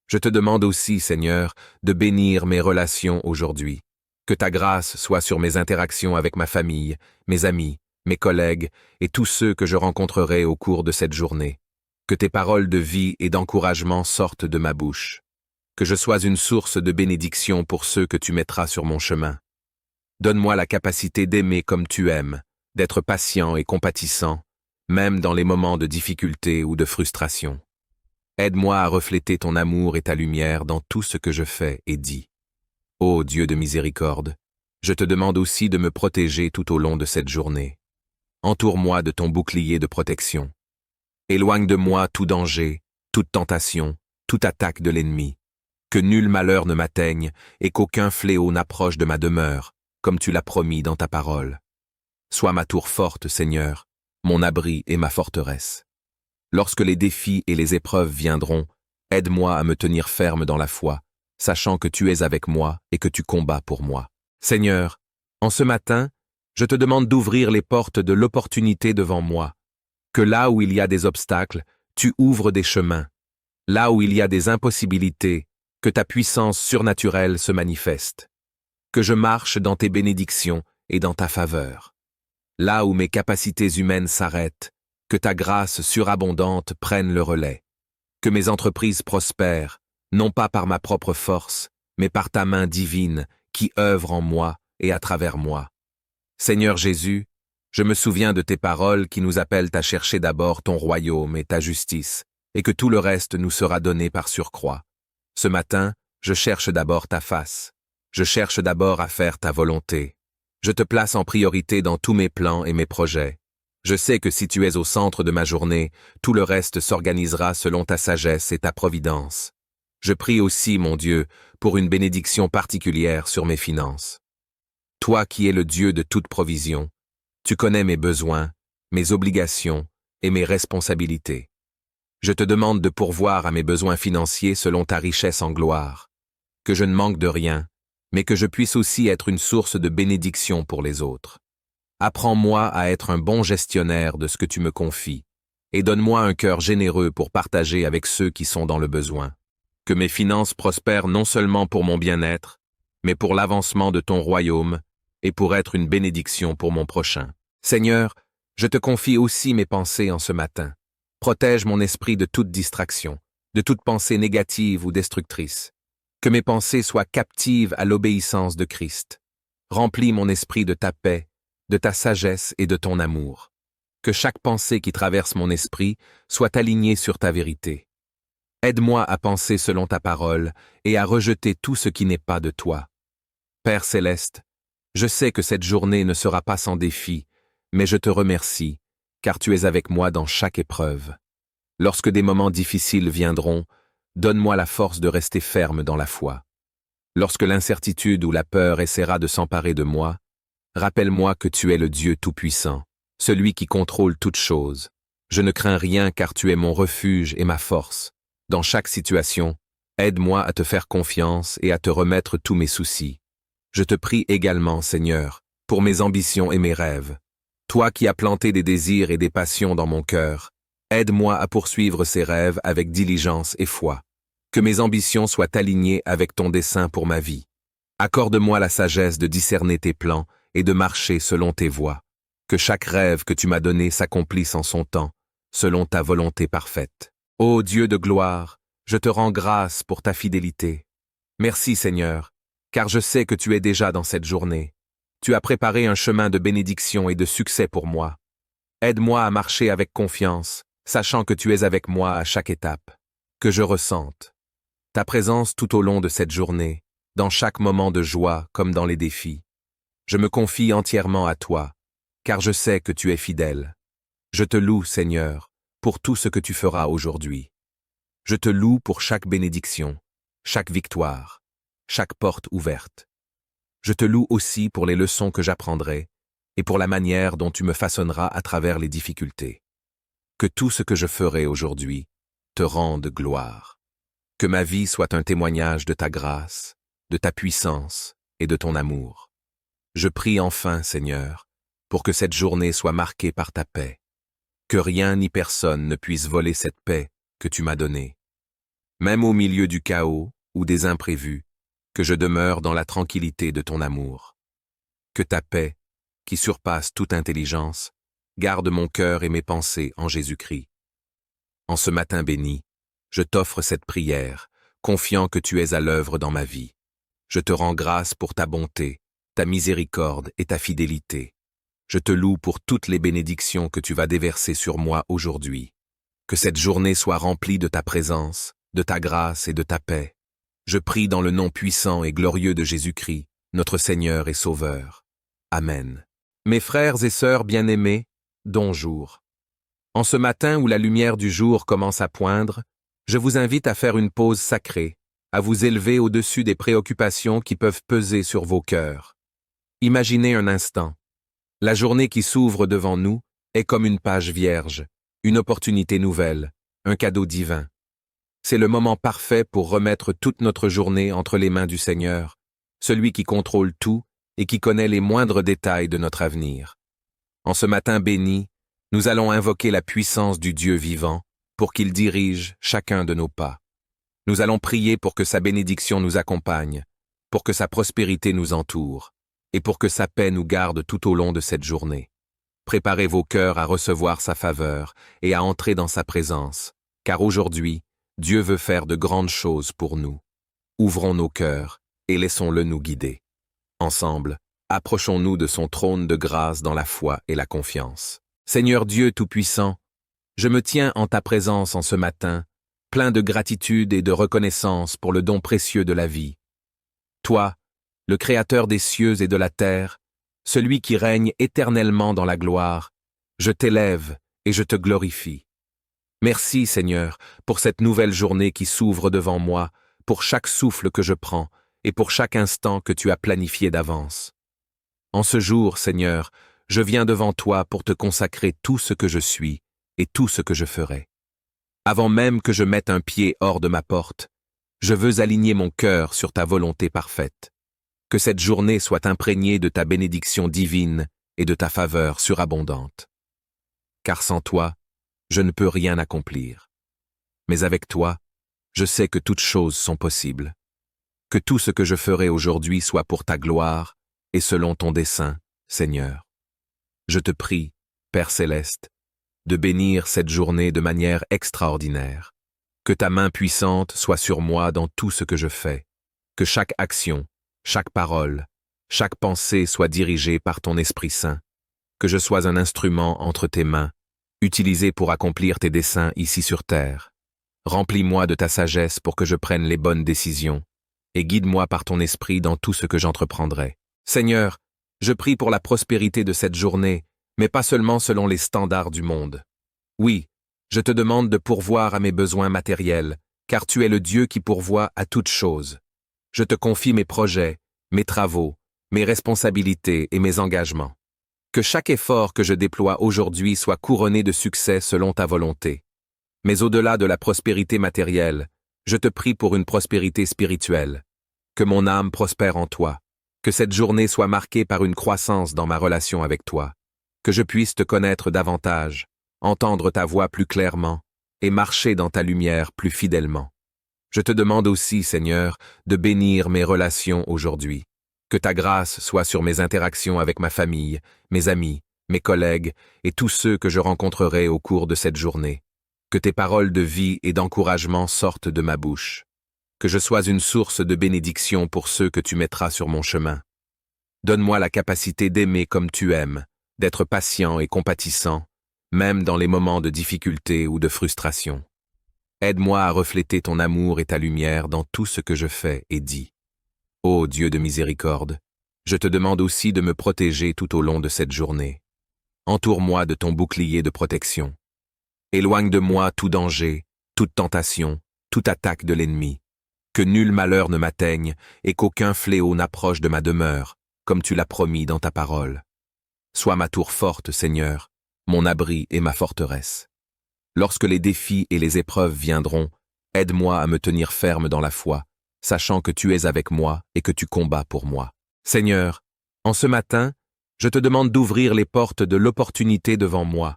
S1: Je te demande aussi, Seigneur, de bénir mes relations aujourd'hui. Que ta grâce soit sur mes interactions avec ma famille, mes amis, mes collègues et tous ceux que je rencontrerai au cours de cette journée. Que tes paroles de vie et d'encouragement sortent de ma bouche. Que je sois une source de bénédiction pour ceux que tu mettras sur mon chemin. Donne-moi la capacité d'aimer comme tu aimes, d'être patient et compatissant, même dans les moments de difficulté ou de frustration. Aide-moi à refléter ton amour et ta lumière dans tout ce que je fais et dis. Ô Dieu de miséricorde, Je te demande aussi de me protéger tout au long de cette journée. Entoure-moi de ton bouclier de protection. Éloigne de moi tout danger, toute tentation, toute attaque de l'ennemi. Que nul malheur ne m'atteigne et qu'aucun fléau n'approche de ma demeure, comme tu l'as promis dans ta parole. Sois ma tour forte, Seigneur, mon abri et ma forteresse. Lorsque les défis et les épreuves viendront, aide-moi à me tenir ferme dans la foi, sachant que tu es avec moi et que tu combats pour moi. Seigneur, en ce matin, je te demande d'ouvrir les portes de l'opportunité devant moi, que là où il y a des obstacles, tu ouvres des chemins. Là où il y a des impossibilités, que ta puissance surnaturelle se manifeste. Que je marche dans tes bénédictions et dans ta faveur. Là où mes capacités humaines s'arrêtent, que ta grâce surabondante prenne le relais. Que mes entreprises prospèrent, non pas par ma propre force, mais par ta main divine qui œuvre en moi et à travers moi. Seigneur Jésus, je me souviens de tes paroles qui nous appellent à chercher d'abord ton royaume et ta justice, et que tout le reste nous sera donné par surcroît. Ce matin, je cherche d'abord ta face. Je cherche d'abord à faire ta volonté. Je te place en priorité dans tous mes plans et mes projets. Je sais que si tu es au centre de ma journée, tout le reste s'organisera selon ta sagesse et ta providence. Je prie aussi, mon Dieu, pour une bénédiction particulière sur mes finances. Toi qui es le Dieu de toute provision, tu connais mes besoins, mes obligations et mes responsabilités. Je te demande de pourvoir à mes besoins financiers selon ta richesse en gloire, que je ne manque de rien, mais que je puisse aussi être une source de bénédiction pour les autres. Apprends-moi à être un bon gestionnaire de ce que tu me confies, et donne-moi un cœur généreux pour partager avec ceux qui sont dans le besoin. Que mes finances prospèrent non seulement pour mon bien-être, mais pour l'avancement de ton royaume et pour être une bénédiction pour mon prochain. Seigneur, je te confie aussi mes pensées en ce matin. Protège mon esprit de toute distraction, de toute pensée négative ou destructrice. Que mes pensées soient captives à l'obéissance de Christ. Remplis mon esprit de ta paix, de ta sagesse et de ton amour. Que chaque pensée qui traverse mon esprit soit alignée sur ta vérité. Aide-moi à penser selon ta parole et à rejeter tout ce qui n'est pas de toi. Père céleste, je sais que cette journée ne sera pas sans défi, mais je te remercie, car tu es avec moi dans chaque épreuve. Lorsque des moments difficiles viendront, donne-moi la force de rester ferme dans la foi. Lorsque l'incertitude ou la peur essaiera de s'emparer de moi, rappelle-moi que tu es le Dieu Tout-Puissant, celui qui contrôle toutes choses. Je ne crains rien car tu es mon refuge et ma force. Dans chaque situation, aide-moi à te faire confiance et à te remettre tous mes soucis. Je te prie également, Seigneur, pour mes ambitions et mes rêves. Toi qui as planté des désirs et des passions dans mon cœur, aide-moi à poursuivre ces rêves avec diligence et foi. Que mes ambitions soient alignées avec ton dessein pour ma vie. Accorde-moi la sagesse de discerner tes plans et de marcher selon tes voies. Que chaque rêve que tu m'as donné s'accomplisse en son temps, selon ta volonté parfaite. Ô Dieu de gloire, je te rends grâce pour ta fidélité. Merci Seigneur, car je sais que tu es déjà dans cette journée. Tu as préparé un chemin de bénédiction et de succès pour moi. Aide-moi à marcher avec confiance, sachant que tu es avec moi à chaque étape. Que je ressente ta présence tout au long de cette journée, dans chaque moment de joie comme dans les défis. Je me confie entièrement à toi, car je sais que tu es fidèle. Je te loue, Seigneur, pour tout ce que tu feras aujourd'hui. Je te loue pour chaque bénédiction, chaque victoire, chaque porte ouverte. Je te loue aussi pour les leçons que j'apprendrai et pour la manière dont tu me façonneras à travers les difficultés. Que tout ce que je ferai aujourd'hui te rende gloire. Que ma vie soit un témoignage de ta grâce, de ta puissance et de ton amour. Je prie enfin, Seigneur, pour que cette journée soit marquée par ta paix. Que rien ni personne ne puisse voler cette paix que tu m'as donnée. Même au milieu du chaos ou des imprévus, que je demeure dans la tranquillité de ton amour. Que ta paix, qui surpasse toute intelligence, garde mon cœur et mes pensées en Jésus-Christ. En ce matin béni, je t'offre cette prière, confiant que tu es à l'œuvre dans ma vie. Je te rends grâce pour ta bonté, ta miséricorde et ta fidélité. Je te loue pour toutes les bénédictions que tu vas déverser sur moi aujourd'hui. Que cette journée soit remplie de ta présence, de ta grâce et de ta paix. Je prie dans le nom puissant et glorieux de Jésus-Christ, notre Seigneur et Sauveur. Amen. Mes frères et sœurs bien-aimés, bonjour. En ce matin où la lumière du jour commence à poindre, je vous invite à faire une pause sacrée, à vous élever au-dessus des préoccupations qui peuvent peser sur vos cœurs. Imaginez un instant. La journée qui s'ouvre devant nous est comme une page vierge, une opportunité nouvelle, un cadeau divin. C'est le moment parfait pour remettre toute notre journée entre les mains du Seigneur, celui qui contrôle tout et qui connaît les moindres détails de notre avenir. En ce matin béni, nous allons invoquer la puissance du Dieu vivant pour qu'il dirige chacun de nos pas. Nous allons prier pour que sa bénédiction nous accompagne, pour que sa prospérité nous entoure, et pour que sa paix nous garde tout au long de cette journée. Préparez vos cœurs à recevoir sa faveur et à entrer dans sa présence, car aujourd'hui, Dieu veut faire de grandes choses pour nous. Ouvrons nos cœurs et laissons-le nous guider. Ensemble, approchons-nous de son trône de grâce dans la foi et la confiance. Seigneur Dieu Tout-Puissant, je me tiens en ta présence en ce matin, plein de gratitude et de reconnaissance pour le don précieux de la vie. Toi, le Créateur des cieux et de la terre, celui qui règne éternellement dans la gloire, je t'élève et je te glorifie. Merci, Seigneur, pour cette nouvelle journée qui s'ouvre devant moi, pour chaque souffle que je prends et pour chaque instant que tu as planifié d'avance. En ce jour, Seigneur, je viens devant toi pour te consacrer tout ce que je suis et tout ce que je ferai. Avant même que je mette un pied hors de ma porte, je veux aligner mon cœur sur ta volonté parfaite. Que cette journée soit imprégnée de ta bénédiction divine et de ta faveur surabondante. Car sans toi, je ne peux rien accomplir. Mais avec toi, je sais que toutes choses sont possibles. Que tout ce que je ferai aujourd'hui soit pour ta gloire et selon ton dessein, Seigneur. Je te prie, Père céleste, de bénir cette journée de manière extraordinaire. Que ta main puissante soit sur moi dans tout ce que je fais. Que chaque action, chaque parole, chaque pensée soit dirigée par ton Esprit Saint. Que je sois un instrument entre tes mains, utilisé pour accomplir tes desseins ici sur terre. Remplis-moi de ta sagesse pour que je prenne les bonnes décisions, et guide-moi par ton esprit dans tout ce que j'entreprendrai. Seigneur, je prie pour la prospérité de cette journée, mais pas seulement selon les standards du monde. Oui, je te demande de pourvoir à mes besoins matériels, car tu es le Dieu qui pourvoit à toutes choses. Je te confie mes projets, mes travaux, mes responsabilités et mes engagements. Que chaque effort que je déploie aujourd'hui soit couronné de succès selon ta volonté. Mais au-delà de la prospérité matérielle, je te prie pour une prospérité spirituelle. Que mon âme prospère en toi. Que cette journée soit marquée par une croissance dans ma relation avec toi. Que je puisse te connaître davantage, entendre ta voix plus clairement et marcher dans ta lumière plus fidèlement. Je te demande aussi, Seigneur, de bénir mes relations aujourd'hui. Que ta grâce soit sur mes interactions avec ma famille, mes amis, mes collègues et tous ceux que je rencontrerai au cours de cette journée. Que tes paroles de vie et d'encouragement sortent de ma bouche. Que je sois une source de bénédiction pour ceux que tu mettras sur mon chemin. Donne-moi la capacité d'aimer comme tu aimes, d'être patient et compatissant, même dans les moments de difficulté ou de frustration. Aide-moi à refléter ton amour et ta lumière dans tout ce que je fais et dis. Ô Dieu de miséricorde, je te demande aussi de me protéger tout au long de cette journée. Entoure-moi de ton bouclier de protection. Éloigne de moi tout danger, toute tentation, toute attaque de l'ennemi. Que nul malheur ne m'atteigne et qu'aucun fléau n'approche de ma demeure, comme tu l'as promis dans ta parole. Sois ma tour forte, Seigneur, mon abri et ma forteresse. Lorsque les défis et les épreuves viendront, aide-moi à me tenir ferme dans la foi, sachant que tu es avec moi et que tu combats pour moi. Seigneur, en ce matin, je te demande d'ouvrir les portes de l'opportunité devant moi.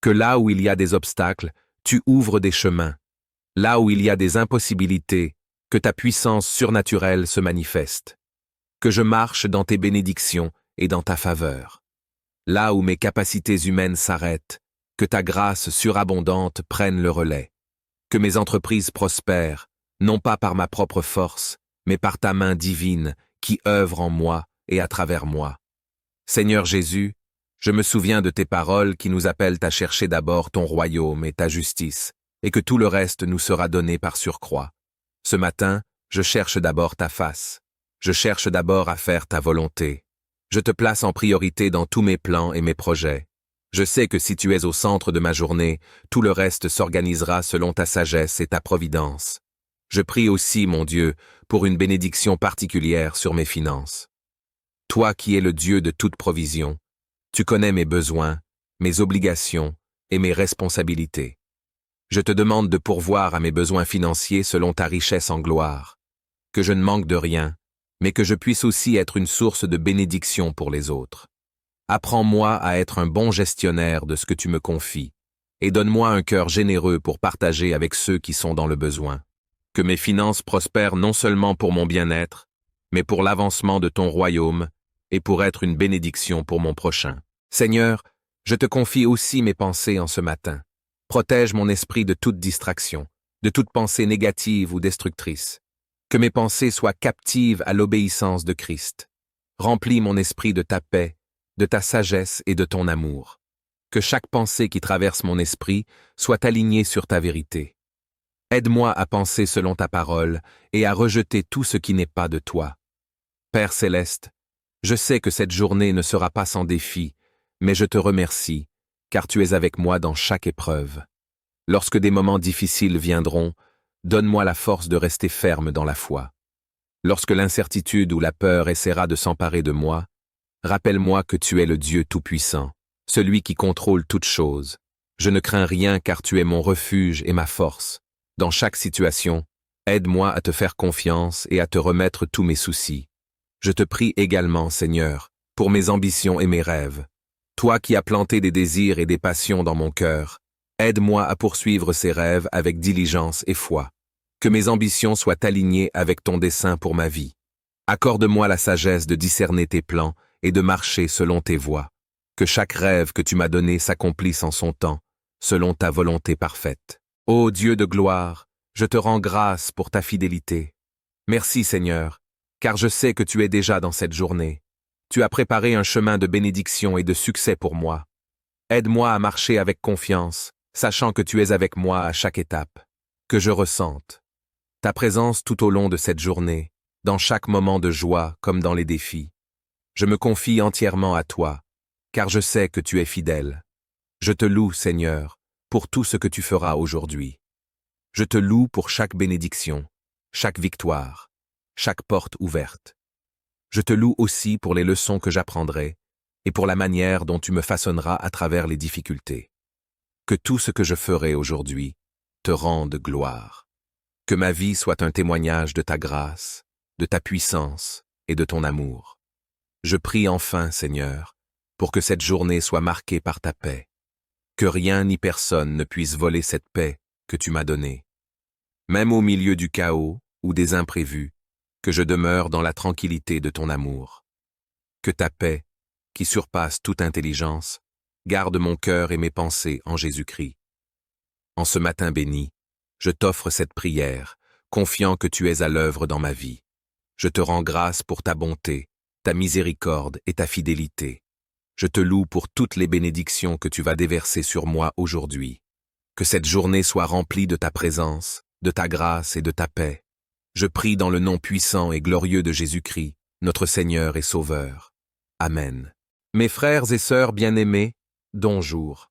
S1: Que là où il y a des obstacles, tu ouvres des chemins. Là où il y a des impossibilités, que ta puissance surnaturelle se manifeste. Que je marche dans tes bénédictions et dans ta faveur. Là où mes capacités humaines s'arrêtent, que ta grâce surabondante prenne le relais. Que mes entreprises prospèrent, non pas par ma propre force, mais par ta main divine qui œuvre en moi et à travers moi. Seigneur Jésus, je me souviens de tes paroles qui nous appellent à chercher d'abord ton royaume et ta justice, et que tout le reste nous sera donné par surcroît. Ce matin, je cherche d'abord ta face. Je cherche d'abord à faire ta volonté. Je te place en priorité dans tous mes plans et mes projets. Je sais que si tu es au centre de ma journée, tout le reste s'organisera selon ta sagesse et ta providence. Je prie aussi, mon Dieu, pour une bénédiction particulière sur mes finances. Toi qui es le Dieu de toute provision, tu connais mes besoins, mes obligations et mes responsabilités. Je te demande de pourvoir à mes besoins financiers selon ta richesse en gloire. Que je ne manque de rien, mais que je puisse aussi être une source de bénédiction pour les autres. Apprends-moi à être un bon gestionnaire de ce que tu me confies, et donne-moi un cœur généreux pour partager avec ceux qui sont dans le besoin. Que mes finances prospèrent non seulement pour mon bien-être, mais pour l'avancement de ton royaume et pour être une bénédiction pour mon prochain. Seigneur, je te confie aussi mes pensées en ce matin. Protège mon esprit de toute distraction, de toute pensée négative ou destructrice. Que mes pensées soient captives à l'obéissance de Christ. Remplis mon esprit de ta paix, de ta sagesse et de ton amour. Que chaque pensée qui traverse mon esprit soit alignée sur ta vérité. Aide-moi à penser selon ta parole et à rejeter tout ce qui n'est pas de toi. Père céleste, je sais que cette journée ne sera pas sans défi, mais je te remercie, car tu es avec moi dans chaque épreuve. Lorsque des moments difficiles viendront, donne-moi la force de rester ferme dans la foi. Lorsque l'incertitude ou la peur essaiera de s'emparer de moi, rappelle-moi que tu es le Dieu Tout-Puissant, celui qui contrôle toutes choses. Je ne crains rien car tu es mon refuge et ma force. Dans chaque situation, aide-moi à te faire confiance et à te remettre tous mes soucis. Je te prie également, Seigneur, pour mes ambitions et mes rêves. Toi qui as planté des désirs et des passions dans mon cœur, aide-moi à poursuivre ces rêves avec diligence et foi. Que mes ambitions soient alignées avec ton dessein pour ma vie. Accorde-moi la sagesse de discerner tes plans et de marcher selon tes voies. Que chaque rêve que tu m'as donné s'accomplisse en son temps, selon ta volonté parfaite. Ô Dieu de gloire, je te rends grâce pour ta fidélité. Merci Seigneur, car je sais que tu es déjà dans cette journée. Tu as préparé un chemin de bénédiction et de succès pour moi. Aide-moi à marcher avec confiance, sachant que tu es avec moi à chaque étape. Que je ressente ta présence tout au long de cette journée, dans chaque moment de joie comme dans les défis. Je me confie entièrement à toi, car je sais que tu es fidèle. Je te loue, Seigneur, pour tout ce que tu feras aujourd'hui. Je te loue pour chaque bénédiction, chaque victoire, chaque porte ouverte. Je te loue aussi pour les leçons que j'apprendrai et pour la manière dont tu me façonneras à travers les difficultés. Que tout ce que je ferai aujourd'hui te rende gloire. Que ma vie soit un témoignage de ta grâce, de ta puissance et de ton amour. Je prie enfin, Seigneur, pour que cette journée soit marquée par ta paix. Que rien ni personne ne puisse voler cette paix que tu m'as donnée. Même au milieu du chaos ou des imprévus, que je demeure dans la tranquillité de ton amour. Que ta paix, qui surpasse toute intelligence, garde mon cœur et mes pensées en Jésus-Christ. En ce matin béni, je t'offre cette prière, confiant que tu es à l'œuvre dans ma vie. Je te rends grâce pour ta bonté, ta miséricorde et ta fidélité. Je te loue pour toutes les bénédictions que tu vas déverser sur moi aujourd'hui. Que cette journée soit remplie de ta présence, de ta grâce et de ta paix. Je prie dans le nom puissant et glorieux de Jésus-Christ, notre Seigneur et Sauveur. Amen. Mes frères et sœurs bien-aimés, bonjour.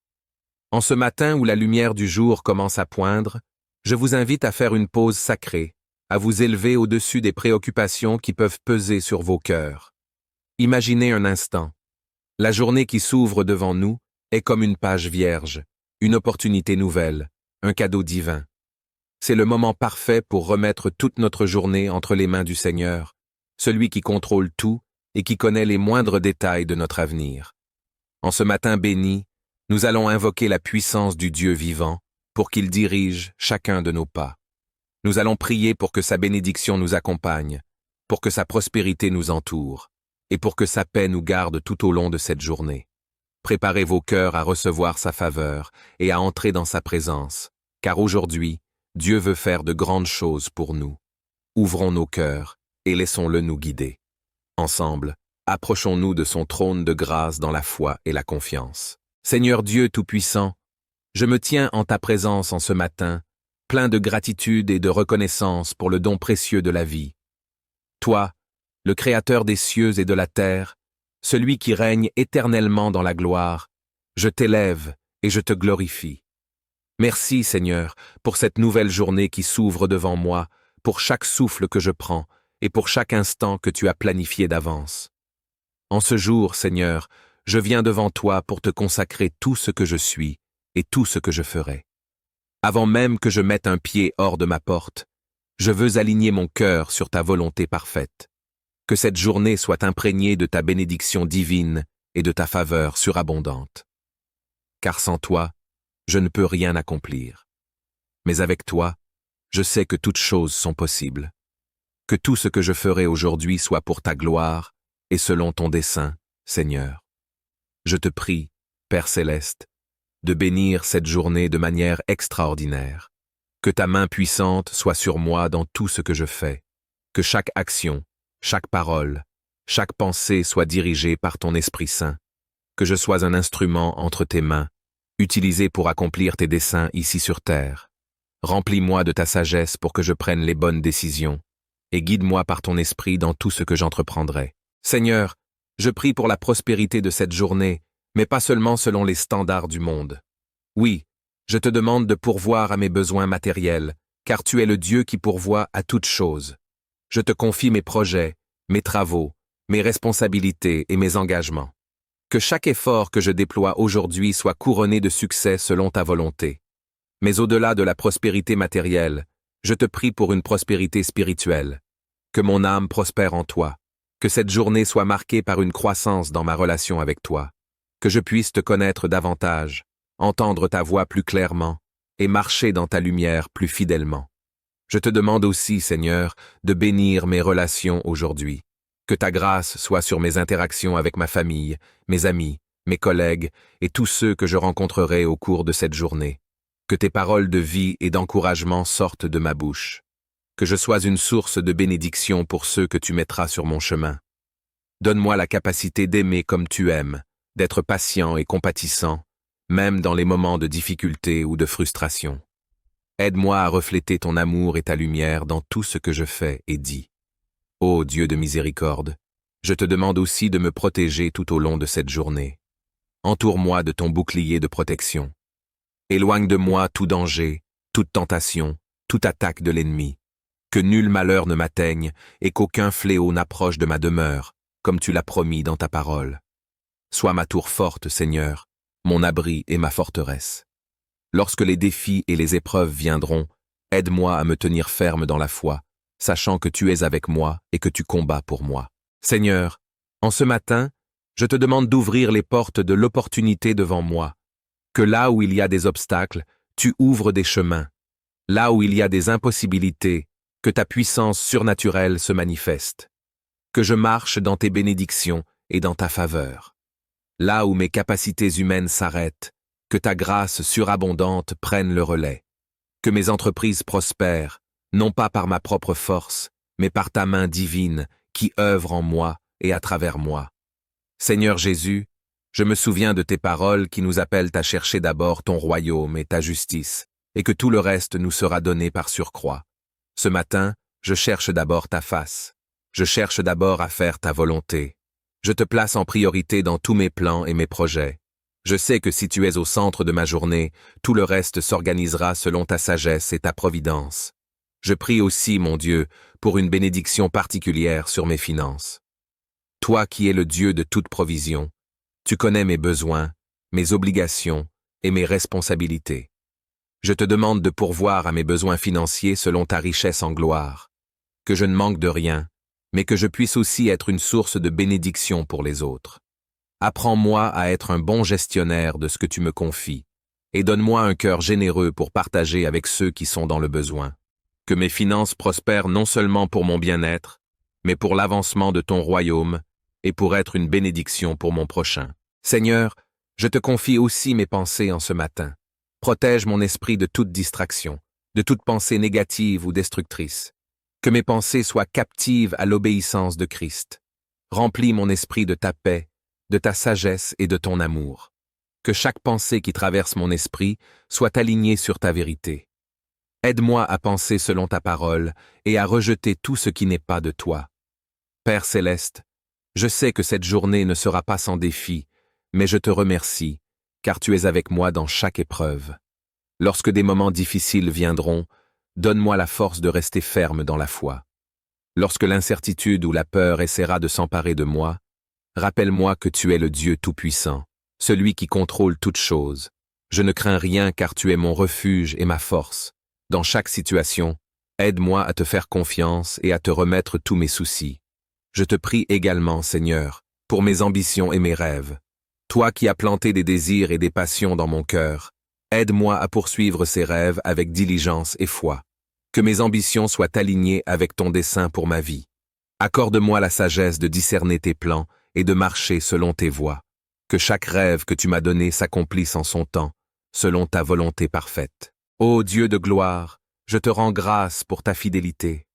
S1: En ce matin où la lumière du jour commence à poindre, je vous invite à faire une pause sacrée, à vous élever au-dessus des préoccupations qui peuvent peser sur vos cœurs. Imaginez un instant. La journée qui s'ouvre devant nous est comme une page vierge, une opportunité nouvelle, un cadeau divin. C'est le moment parfait pour remettre toute notre journée entre les mains du Seigneur, celui qui contrôle tout et qui connaît les moindres détails de notre avenir. En ce matin béni, nous allons invoquer la puissance du Dieu vivant pour qu'il dirige chacun de nos pas. Nous allons prier pour que sa bénédiction nous accompagne, pour que sa prospérité nous entoure, et pour que sa paix nous garde tout au long de cette journée. Préparez vos cœurs à recevoir sa faveur et à entrer dans sa présence, car aujourd'hui, Dieu veut faire de grandes choses pour nous. Ouvrons nos cœurs et laissons-le nous guider. Ensemble, approchons-nous de son trône de grâce dans la foi et la confiance. Seigneur Dieu Tout-Puissant, je me tiens en ta présence en ce matin, plein de gratitude et de reconnaissance pour le don précieux de la vie. Toi, le Créateur des cieux et de la terre, celui qui règne éternellement dans la gloire, je t'élève et je te glorifie. Merci, Seigneur, pour cette nouvelle journée qui s'ouvre devant moi, pour chaque souffle que je prends et pour chaque instant que tu as planifié d'avance. En ce jour, Seigneur, je viens devant toi pour te consacrer tout ce que je suis et tout ce que je ferai. Avant même que je mette un pied hors de ma porte, je veux aligner mon cœur sur ta volonté parfaite. Que cette journée soit imprégnée de ta bénédiction divine et de ta faveur surabondante. Car sans toi, je ne peux rien accomplir. Mais avec toi, je sais que toutes choses sont possibles. Que tout ce que je ferai aujourd'hui soit pour ta gloire et selon ton dessein, Seigneur. Je te prie, Père céleste, de bénir cette journée de manière extraordinaire. Que ta main puissante soit sur moi dans tout ce que je fais. Que chaque action, chaque parole, chaque pensée soit dirigée par ton Esprit Saint. Que je sois un instrument entre tes mains, utilisé pour accomplir tes desseins ici sur terre. Remplis-moi de ta sagesse pour que je prenne les bonnes décisions, et guide-moi par ton esprit dans tout ce que j'entreprendrai. Seigneur, je prie pour la prospérité de cette journée, mais pas seulement selon les standards du monde. Oui, je te demande de pourvoir à mes besoins matériels, car tu es le Dieu qui pourvoit à toutes choses. Je te confie mes projets, mes travaux, mes responsabilités et mes engagements. Que chaque effort que je déploie aujourd'hui soit couronné de succès selon ta volonté. Mais au-delà de la prospérité matérielle, je te prie pour une prospérité spirituelle. Que mon âme prospère en toi. Que cette journée soit marquée par une croissance dans ma relation avec toi. Que je puisse te connaître davantage, entendre ta voix plus clairement et marcher dans ta lumière plus fidèlement. Je te demande aussi, Seigneur, de bénir mes relations aujourd'hui. Que ta grâce soit sur mes interactions avec ma famille, mes amis, mes collègues et tous ceux que je rencontrerai au cours de cette journée. Que tes paroles de vie et d'encouragement sortent de ma bouche. Que je sois une source de bénédiction pour ceux que tu mettras sur mon chemin. Donne-moi la capacité d'aimer comme tu aimes, d'être patient et compatissant, même dans les moments de difficulté ou de frustration. Aide-moi à refléter ton amour et ta lumière dans tout ce que je fais et dis. Ô Dieu de miséricorde, je te demande aussi de me protéger tout au long de cette journée. Entoure-moi de ton bouclier de protection. Éloigne de moi tout danger, toute tentation, toute attaque de l'ennemi. Que nul malheur ne m'atteigne et qu'aucun fléau n'approche de ma demeure, comme tu l'as promis dans ta parole. Sois ma tour forte, Seigneur, mon abri et ma forteresse. Lorsque les défis et les épreuves viendront, aide-moi à me tenir ferme dans la foi, sachant que tu es avec moi et que tu combats pour moi. Seigneur, en ce matin, je te demande d'ouvrir les portes de l'opportunité devant moi. Que là où il y a des obstacles, tu ouvres des chemins. Là où il y a des impossibilités, que ta puissance surnaturelle se manifeste. Que je marche dans tes bénédictions et dans ta faveur. Là où mes capacités humaines s'arrêtent, que ta grâce surabondante prenne le relais. Que mes entreprises prospèrent, non pas par ma propre force, mais par ta main divine qui œuvre en moi et à travers moi. Seigneur Jésus, je me souviens de tes paroles qui nous appellent à chercher d'abord ton royaume et ta justice, et que tout le reste nous sera donné par surcroît. Ce matin, je cherche d'abord ta face. Je cherche d'abord à faire ta volonté. Je te place en priorité dans tous mes plans et mes projets. Je sais que si tu es au centre de ma journée, tout le reste s'organisera selon ta sagesse et ta providence. Je prie aussi, mon Dieu, pour une bénédiction particulière sur mes finances. Toi qui es le Dieu de toute provision, tu connais mes besoins, mes obligations et mes responsabilités. Je te demande de pourvoir à mes besoins financiers selon ta richesse en gloire, que je ne manque de rien, mais que je puisse aussi être une source de bénédiction pour les autres. Apprends-moi à être un bon gestionnaire de ce que tu me confies, et donne-moi un cœur généreux pour partager avec ceux qui sont dans le besoin. Que mes finances prospèrent non seulement pour mon bien-être, mais pour l'avancement de ton royaume et pour être une bénédiction pour mon prochain. Seigneur, je te confie aussi mes pensées en ce matin. Protège mon esprit de toute distraction, de toute pensée négative ou destructrice. Que mes pensées soient captives à l'obéissance de Christ. Remplis mon esprit de ta paix, de ta sagesse et de ton amour. Que chaque pensée qui traverse mon esprit soit alignée sur ta vérité. Aide-moi à penser selon ta parole et à rejeter tout ce qui n'est pas de toi. Père céleste, je sais que cette journée ne sera pas sans défi, mais je te remercie, car tu es avec moi dans chaque épreuve. Lorsque des moments difficiles viendront, donne-moi la force de rester ferme dans la foi. Lorsque l'incertitude ou la peur essaiera de s'emparer de moi, rappelle-moi que tu es le Dieu Tout-Puissant, celui qui contrôle toutes choses. Je ne crains rien car tu es mon refuge et ma force. Dans chaque situation, aide-moi à te faire confiance et à te remettre tous mes soucis. Je te prie également, Seigneur, pour mes ambitions et mes rêves. Toi qui as planté des désirs et des passions dans mon cœur, aide-moi à poursuivre ces rêves avec diligence et foi. Que mes ambitions soient alignées avec ton dessein pour ma vie. Accorde-moi la sagesse de discerner tes plans et de marcher selon tes voies. Que chaque rêve que tu m'as donné s'accomplisse en son temps, selon ta volonté parfaite. Ô Dieu de gloire, je te rends grâce pour ta fidélité.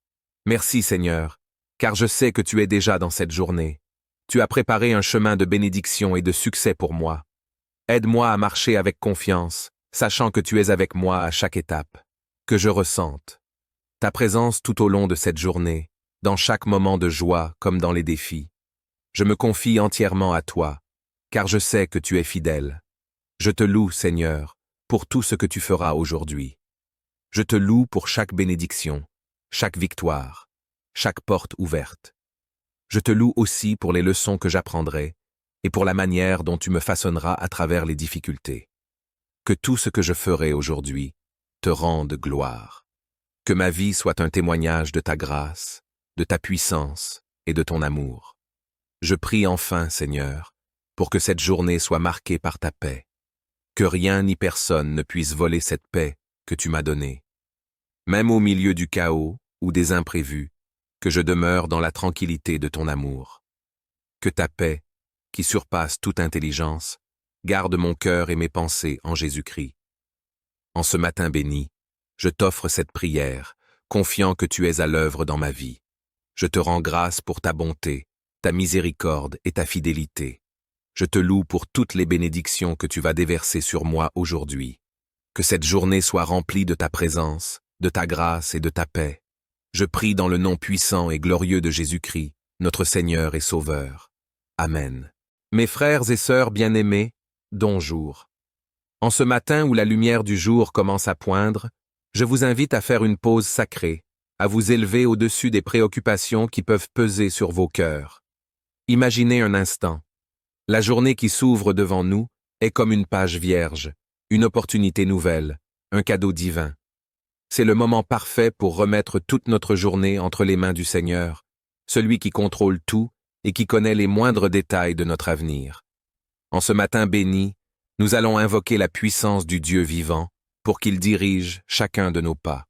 S1: Merci Seigneur, car je sais que tu es déjà dans cette journée. Tu as préparé un chemin de bénédiction et de succès pour moi. Aide-moi à marcher avec confiance, sachant que tu es avec moi à chaque étape. Que je ressente ta présence tout au long de cette journée, dans chaque moment de joie comme dans les défis. Je me confie entièrement à toi, car je sais que tu es fidèle. Je te loue, Seigneur, pour tout ce que tu feras aujourd'hui. Je te loue pour chaque bénédiction, chaque victoire, chaque porte ouverte. Je te loue aussi pour les leçons que j'apprendrai et pour la manière dont tu me façonneras à travers les difficultés. Que tout ce que je ferai aujourd'hui te rende gloire. Que ma vie soit un témoignage de ta grâce, de ta puissance et de ton amour. Je prie enfin, Seigneur, pour que cette journée soit marquée par ta paix. Que rien ni personne ne puisse voler cette paix que tu m'as donnée. Même au milieu du chaos ou des imprévus, que je demeure dans la tranquillité de ton amour. Que ta paix, qui surpasse toute intelligence, garde mon cœur et mes pensées en Jésus-Christ. En ce matin béni, je t'offre cette prière, confiant que tu es à l'œuvre dans ma vie. Je te rends grâce pour ta bonté, ta miséricorde et ta fidélité. Je te loue pour toutes les bénédictions que tu vas déverser sur moi aujourd'hui. Que cette journée soit remplie de ta présence, de ta grâce et de ta paix. Je prie dans le nom puissant et glorieux de Jésus-Christ, notre Seigneur et Sauveur. Amen. Mes frères et sœurs bien-aimés, bonjour. En ce matin où la lumière du jour commence à poindre, je vous invite à faire une pause sacrée, à vous élever au-dessus des préoccupations qui peuvent peser sur vos cœurs. Imaginez un instant. La journée qui s'ouvre devant nous est comme une page vierge, une opportunité nouvelle, un cadeau divin. C'est le moment parfait pour remettre toute notre journée entre les mains du Seigneur, celui qui contrôle tout et qui connaît les moindres détails de notre avenir. En ce matin béni, nous allons invoquer la puissance du Dieu vivant pour qu'il dirige chacun de nos pas.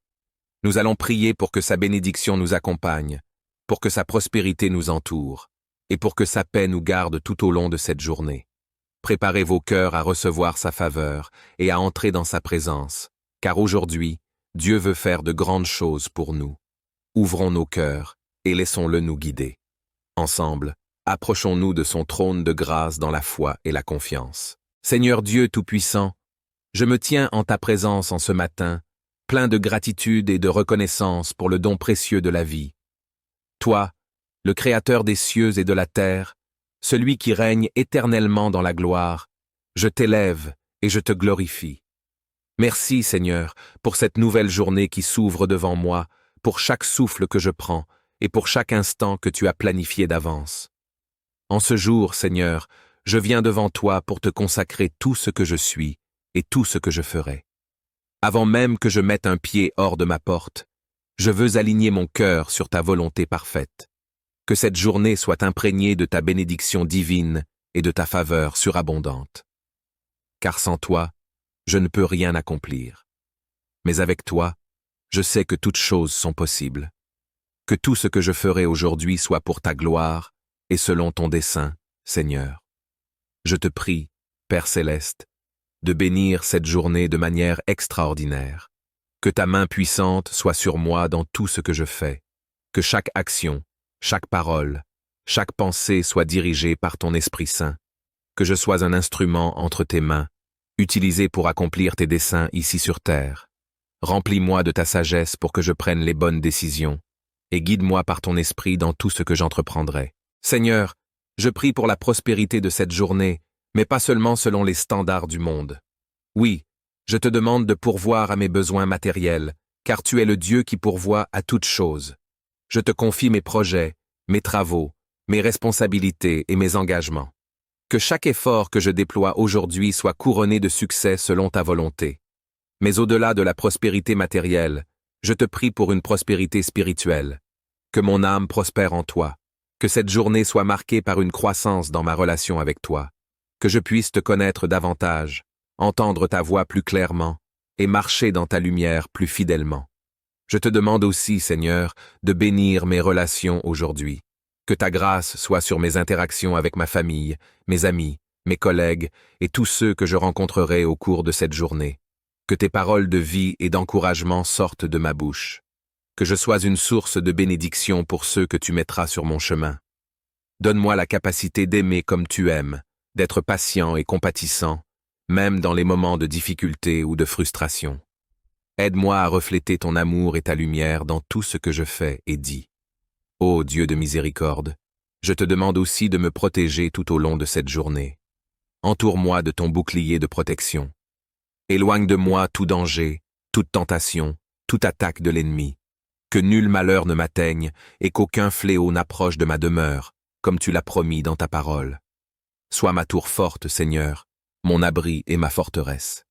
S1: Nous allons prier pour que sa bénédiction nous accompagne, pour que sa prospérité nous entoure, et pour que sa paix nous garde tout au long de cette journée. Préparez vos cœurs à recevoir sa faveur et à entrer dans sa présence, car aujourd'hui, Dieu veut faire de grandes choses pour nous. Ouvrons nos cœurs et laissons-le nous guider. Ensemble, approchons-nous de son trône de grâce dans la foi et la confiance. Seigneur Dieu Tout-Puissant, je me tiens en ta présence en ce matin, plein de gratitude et de reconnaissance pour le don précieux de la vie. Toi, le Créateur des cieux et de la terre, celui qui règne éternellement dans la gloire, je t'élève et je te glorifie. Merci, Seigneur, pour cette nouvelle journée qui s'ouvre devant moi, pour chaque souffle que je prends et pour chaque instant que tu as planifié d'avance. En ce jour, Seigneur, je viens devant toi pour te consacrer tout ce que je suis et tout ce que je ferai. Avant même que je mette un pied hors de ma porte, je veux aligner mon cœur sur ta volonté parfaite. Que cette journée soit imprégnée de ta bénédiction divine et de ta faveur surabondante. Car sans toi, je ne peux rien accomplir. Mais avec toi, je sais que toutes choses sont possibles. Que tout ce que je ferai aujourd'hui soit pour ta gloire et selon ton dessein, Seigneur. Je te prie, Père céleste, de bénir cette journée de manière extraordinaire. Que ta main puissante soit sur moi dans tout ce que je fais. Que chaque action, chaque parole, chaque pensée soit dirigée par ton Esprit Saint. Que je sois un instrument entre tes mains, utilisé pour accomplir tes desseins ici sur terre. Remplis-moi de ta sagesse pour que je prenne les bonnes décisions et guide-moi par ton esprit dans tout ce que j'entreprendrai. Seigneur, je prie pour la prospérité de cette journée, mais pas seulement selon les standards du monde. Oui, je te demande de pourvoir à mes besoins matériels, car tu es le Dieu qui pourvoit à toutes choses. Je te confie mes projets, mes travaux, mes responsabilités et mes engagements. Que chaque effort que je déploie aujourd'hui soit couronné de succès selon ta volonté. Mais au-delà de la prospérité matérielle, je te prie pour une prospérité spirituelle. Que mon âme prospère en toi. Que cette journée soit marquée par une croissance dans ma relation avec toi. Que je puisse te connaître davantage, entendre ta voix plus clairement et marcher dans ta lumière plus fidèlement. Je te demande aussi, Seigneur, de bénir mes relations aujourd'hui. Que ta grâce soit sur mes interactions avec ma famille, mes amis, mes collègues et tous ceux que je rencontrerai au cours de cette journée. Que tes paroles de vie et d'encouragement sortent de ma bouche. Que je sois une source de bénédiction pour ceux que tu mettras sur mon chemin. Donne-moi la capacité d'aimer comme tu aimes, d'être patient et compatissant, même dans les moments de difficulté ou de frustration. Aide-moi à refléter ton amour et ta lumière dans tout ce que je fais et dis. Ô Dieu de miséricorde, je te demande aussi de me protéger tout au long de cette journée. Entoure-moi de ton bouclier de protection. Éloigne de moi tout danger, toute tentation, toute attaque de l'ennemi. Que nul malheur ne m'atteigne et qu'aucun fléau n'approche de ma demeure, comme tu l'as promis dans ta parole. Sois ma tour forte, Seigneur, mon abri et ma forteresse.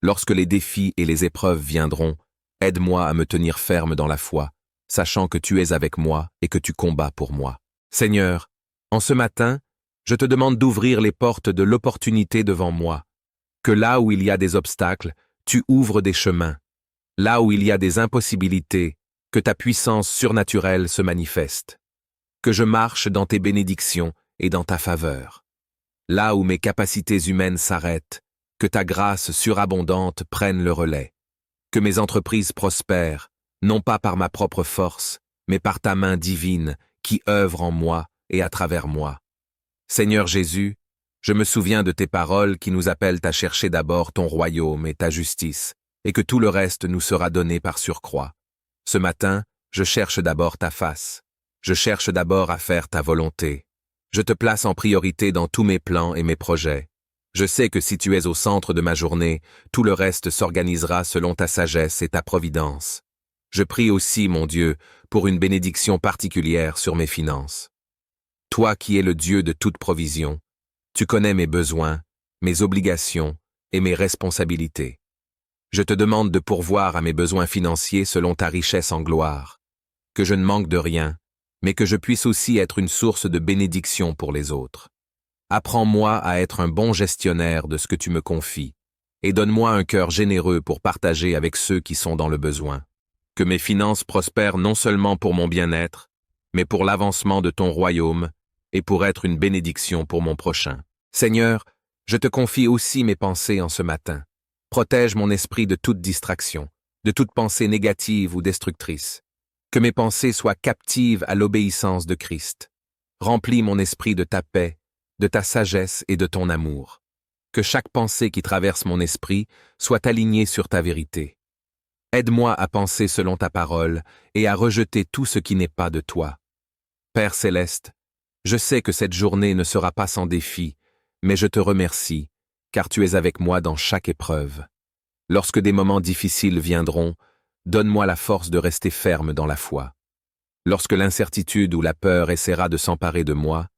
S1: Lorsque les défis et les épreuves viendront, aide-moi à me tenir ferme dans la foi, sachant que tu es avec moi et que tu combats pour moi. Seigneur, en ce matin, je te demande d'ouvrir les portes de l'opportunité devant moi. Que là où il y a des obstacles, tu ouvres des chemins. Là où il y a des impossibilités, que ta puissance surnaturelle se manifeste. Que je marche dans tes bénédictions et dans ta faveur. Là où mes capacités humaines s'arrêtent, que ta grâce surabondante prenne le relais. Que mes entreprises prospèrent, non pas par ma propre force, mais par ta main divine qui œuvre en moi et à travers moi. Seigneur Jésus, je me souviens de tes paroles qui nous appellent à chercher d'abord ton royaume et ta justice, et que tout le reste nous sera donné par surcroît. Ce matin, je cherche d'abord ta face. Je cherche d'abord à faire ta volonté. Je te place en priorité dans tous mes plans et mes projets. Je sais que si tu es au centre de ma journée, tout le reste s'organisera selon ta sagesse et ta providence. Je prie aussi, mon Dieu, pour une bénédiction particulière sur mes finances. Toi qui es le Dieu de toute provision, tu connais mes besoins, mes obligations et mes responsabilités. Je te demande de pourvoir à mes besoins financiers selon ta richesse en gloire. Que je ne manque de rien, mais que je puisse aussi être une source de bénédiction pour les autres. Apprends-moi à être un bon gestionnaire de ce que tu me confies, et donne-moi un cœur généreux pour partager avec ceux qui sont dans le besoin. Que mes finances prospèrent non seulement pour mon bien-être, mais pour l'avancement de ton royaume et pour être une bénédiction pour mon prochain. Seigneur, je te confie aussi mes pensées en ce matin. Protège mon esprit de toute distraction, de toute pensée négative ou destructrice. Que mes pensées soient captives à l'obéissance de Christ. Remplis mon esprit de ta paix, de ta sagesse et de ton amour. Que chaque pensée qui traverse mon esprit soit alignée sur ta vérité. Aide-moi à penser selon ta parole et à rejeter tout ce qui n'est pas de toi. Père céleste, je sais que cette journée ne sera pas sans défi, mais je te remercie, car tu es avec moi dans chaque épreuve. Lorsque des moments difficiles viendront, donne-moi la force de rester ferme dans la foi. Lorsque l'incertitude ou la peur essaiera de s'emparer de moi,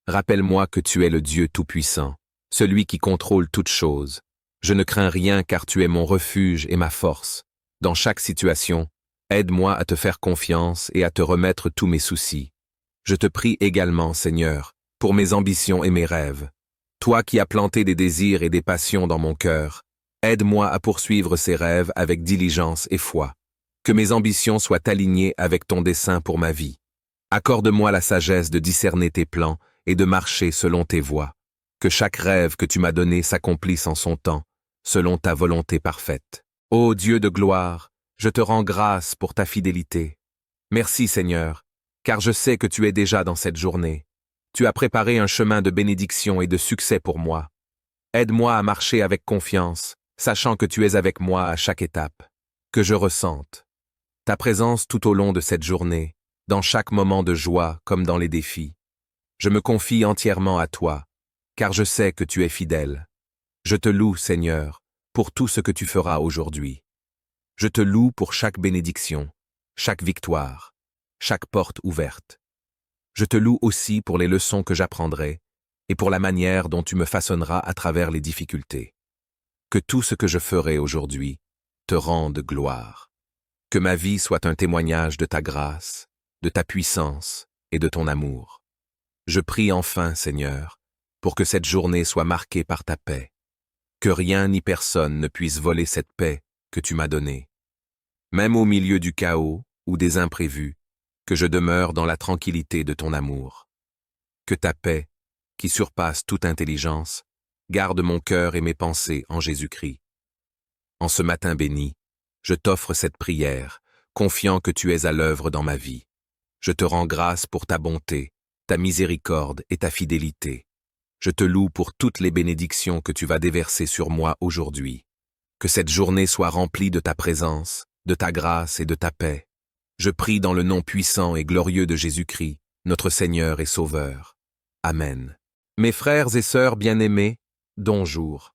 S1: rappelle-moi que tu es le Dieu Tout-Puissant, celui qui contrôle toutes choses. Je ne crains rien car tu es mon refuge et ma force. Dans chaque situation, aide-moi à te faire confiance et à te remettre tous mes soucis. Je te prie également, Seigneur, pour mes ambitions et mes rêves. Toi qui as planté des désirs et des passions dans mon cœur, aide-moi à poursuivre ces rêves avec diligence et foi. Que mes ambitions soient alignées avec ton dessein pour ma vie. Accorde-moi la sagesse de discerner tes plans et de marcher selon tes voies. Que chaque rêve que tu m'as donné s'accomplisse en son temps, selon ta volonté parfaite. Ô Dieu de gloire, je te rends grâce pour ta fidélité. Merci Seigneur, car je sais que tu es déjà dans cette journée. Tu as préparé un chemin de bénédiction et de succès pour moi. Aide-moi à marcher avec confiance, sachant que tu es avec moi à chaque étape. Que je ressente ta présence tout au long de cette journée, dans chaque moment de joie comme dans les défis. Je me confie entièrement à toi, car je sais que tu es fidèle. Je te loue, Seigneur, pour tout ce que tu feras aujourd'hui. Je te loue pour chaque bénédiction, chaque victoire, chaque porte ouverte. Je te loue aussi pour les leçons que j'apprendrai et pour la manière dont tu me façonneras à travers les difficultés. Que tout ce que je ferai aujourd'hui te rende gloire. Que ma vie soit un témoignage de ta grâce, de ta puissance et de ton amour. Je prie enfin, Seigneur, pour que cette journée soit marquée par ta paix. Que rien ni personne ne puisse voler cette paix que tu m'as donnée. Même au milieu du chaos ou des imprévus, que je demeure dans la tranquillité de ton amour. Que ta paix, qui surpasse toute intelligence, garde mon cœur et mes pensées en Jésus-Christ. En ce matin béni, je t'offre cette prière, confiant que tu es à l'œuvre dans ma vie. Je te rends grâce pour ta bonté, ta miséricorde et ta fidélité. Je te loue pour toutes les bénédictions que tu vas déverser sur moi aujourd'hui. Que cette journée soit remplie de ta présence, de ta grâce et de ta paix. Je prie dans le nom puissant et glorieux de Jésus-Christ, notre Seigneur et Sauveur. Amen. Mes frères et sœurs bien-aimés, bonjour.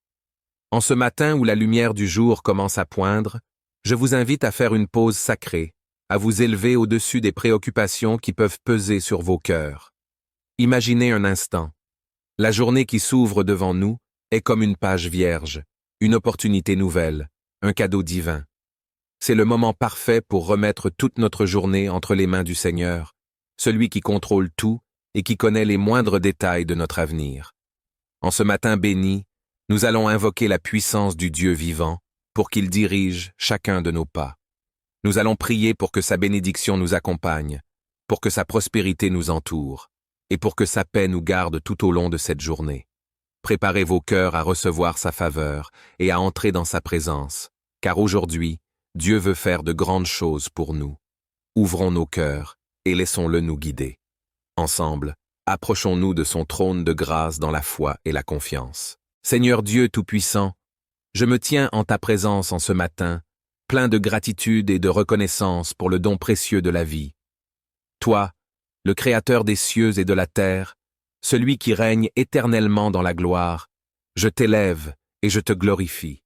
S1: En ce matin où la lumière du jour commence à poindre, je vous invite à faire une pause sacrée, à vous élever au-dessus des préoccupations qui peuvent peser sur vos cœurs. Imaginez un instant. La journée qui s'ouvre devant nous est comme une page vierge, une opportunité nouvelle, un cadeau divin. C'est le moment parfait pour remettre toute notre journée entre les mains du Seigneur, celui qui contrôle tout et qui connaît les moindres détails de notre avenir. En ce matin béni, nous allons invoquer la puissance du Dieu vivant pour qu'il dirige chacun de nos pas. Nous allons prier pour que sa bénédiction nous accompagne, pour que sa prospérité nous entoure, et pour que sa paix nous garde tout au long de cette journée. Préparez vos cœurs à recevoir sa faveur et à entrer dans sa présence, car aujourd'hui, Dieu veut faire de grandes choses pour nous. Ouvrons nos cœurs et laissons-le nous guider. Ensemble, approchons-nous de son trône de grâce dans la foi et la confiance. Seigneur Dieu Tout-Puissant, je me tiens en ta présence en ce matin, plein de gratitude et de reconnaissance pour le don précieux de la vie. Toi, le Créateur des cieux et de la terre, celui qui règne éternellement dans la gloire, je t'élève et je te glorifie.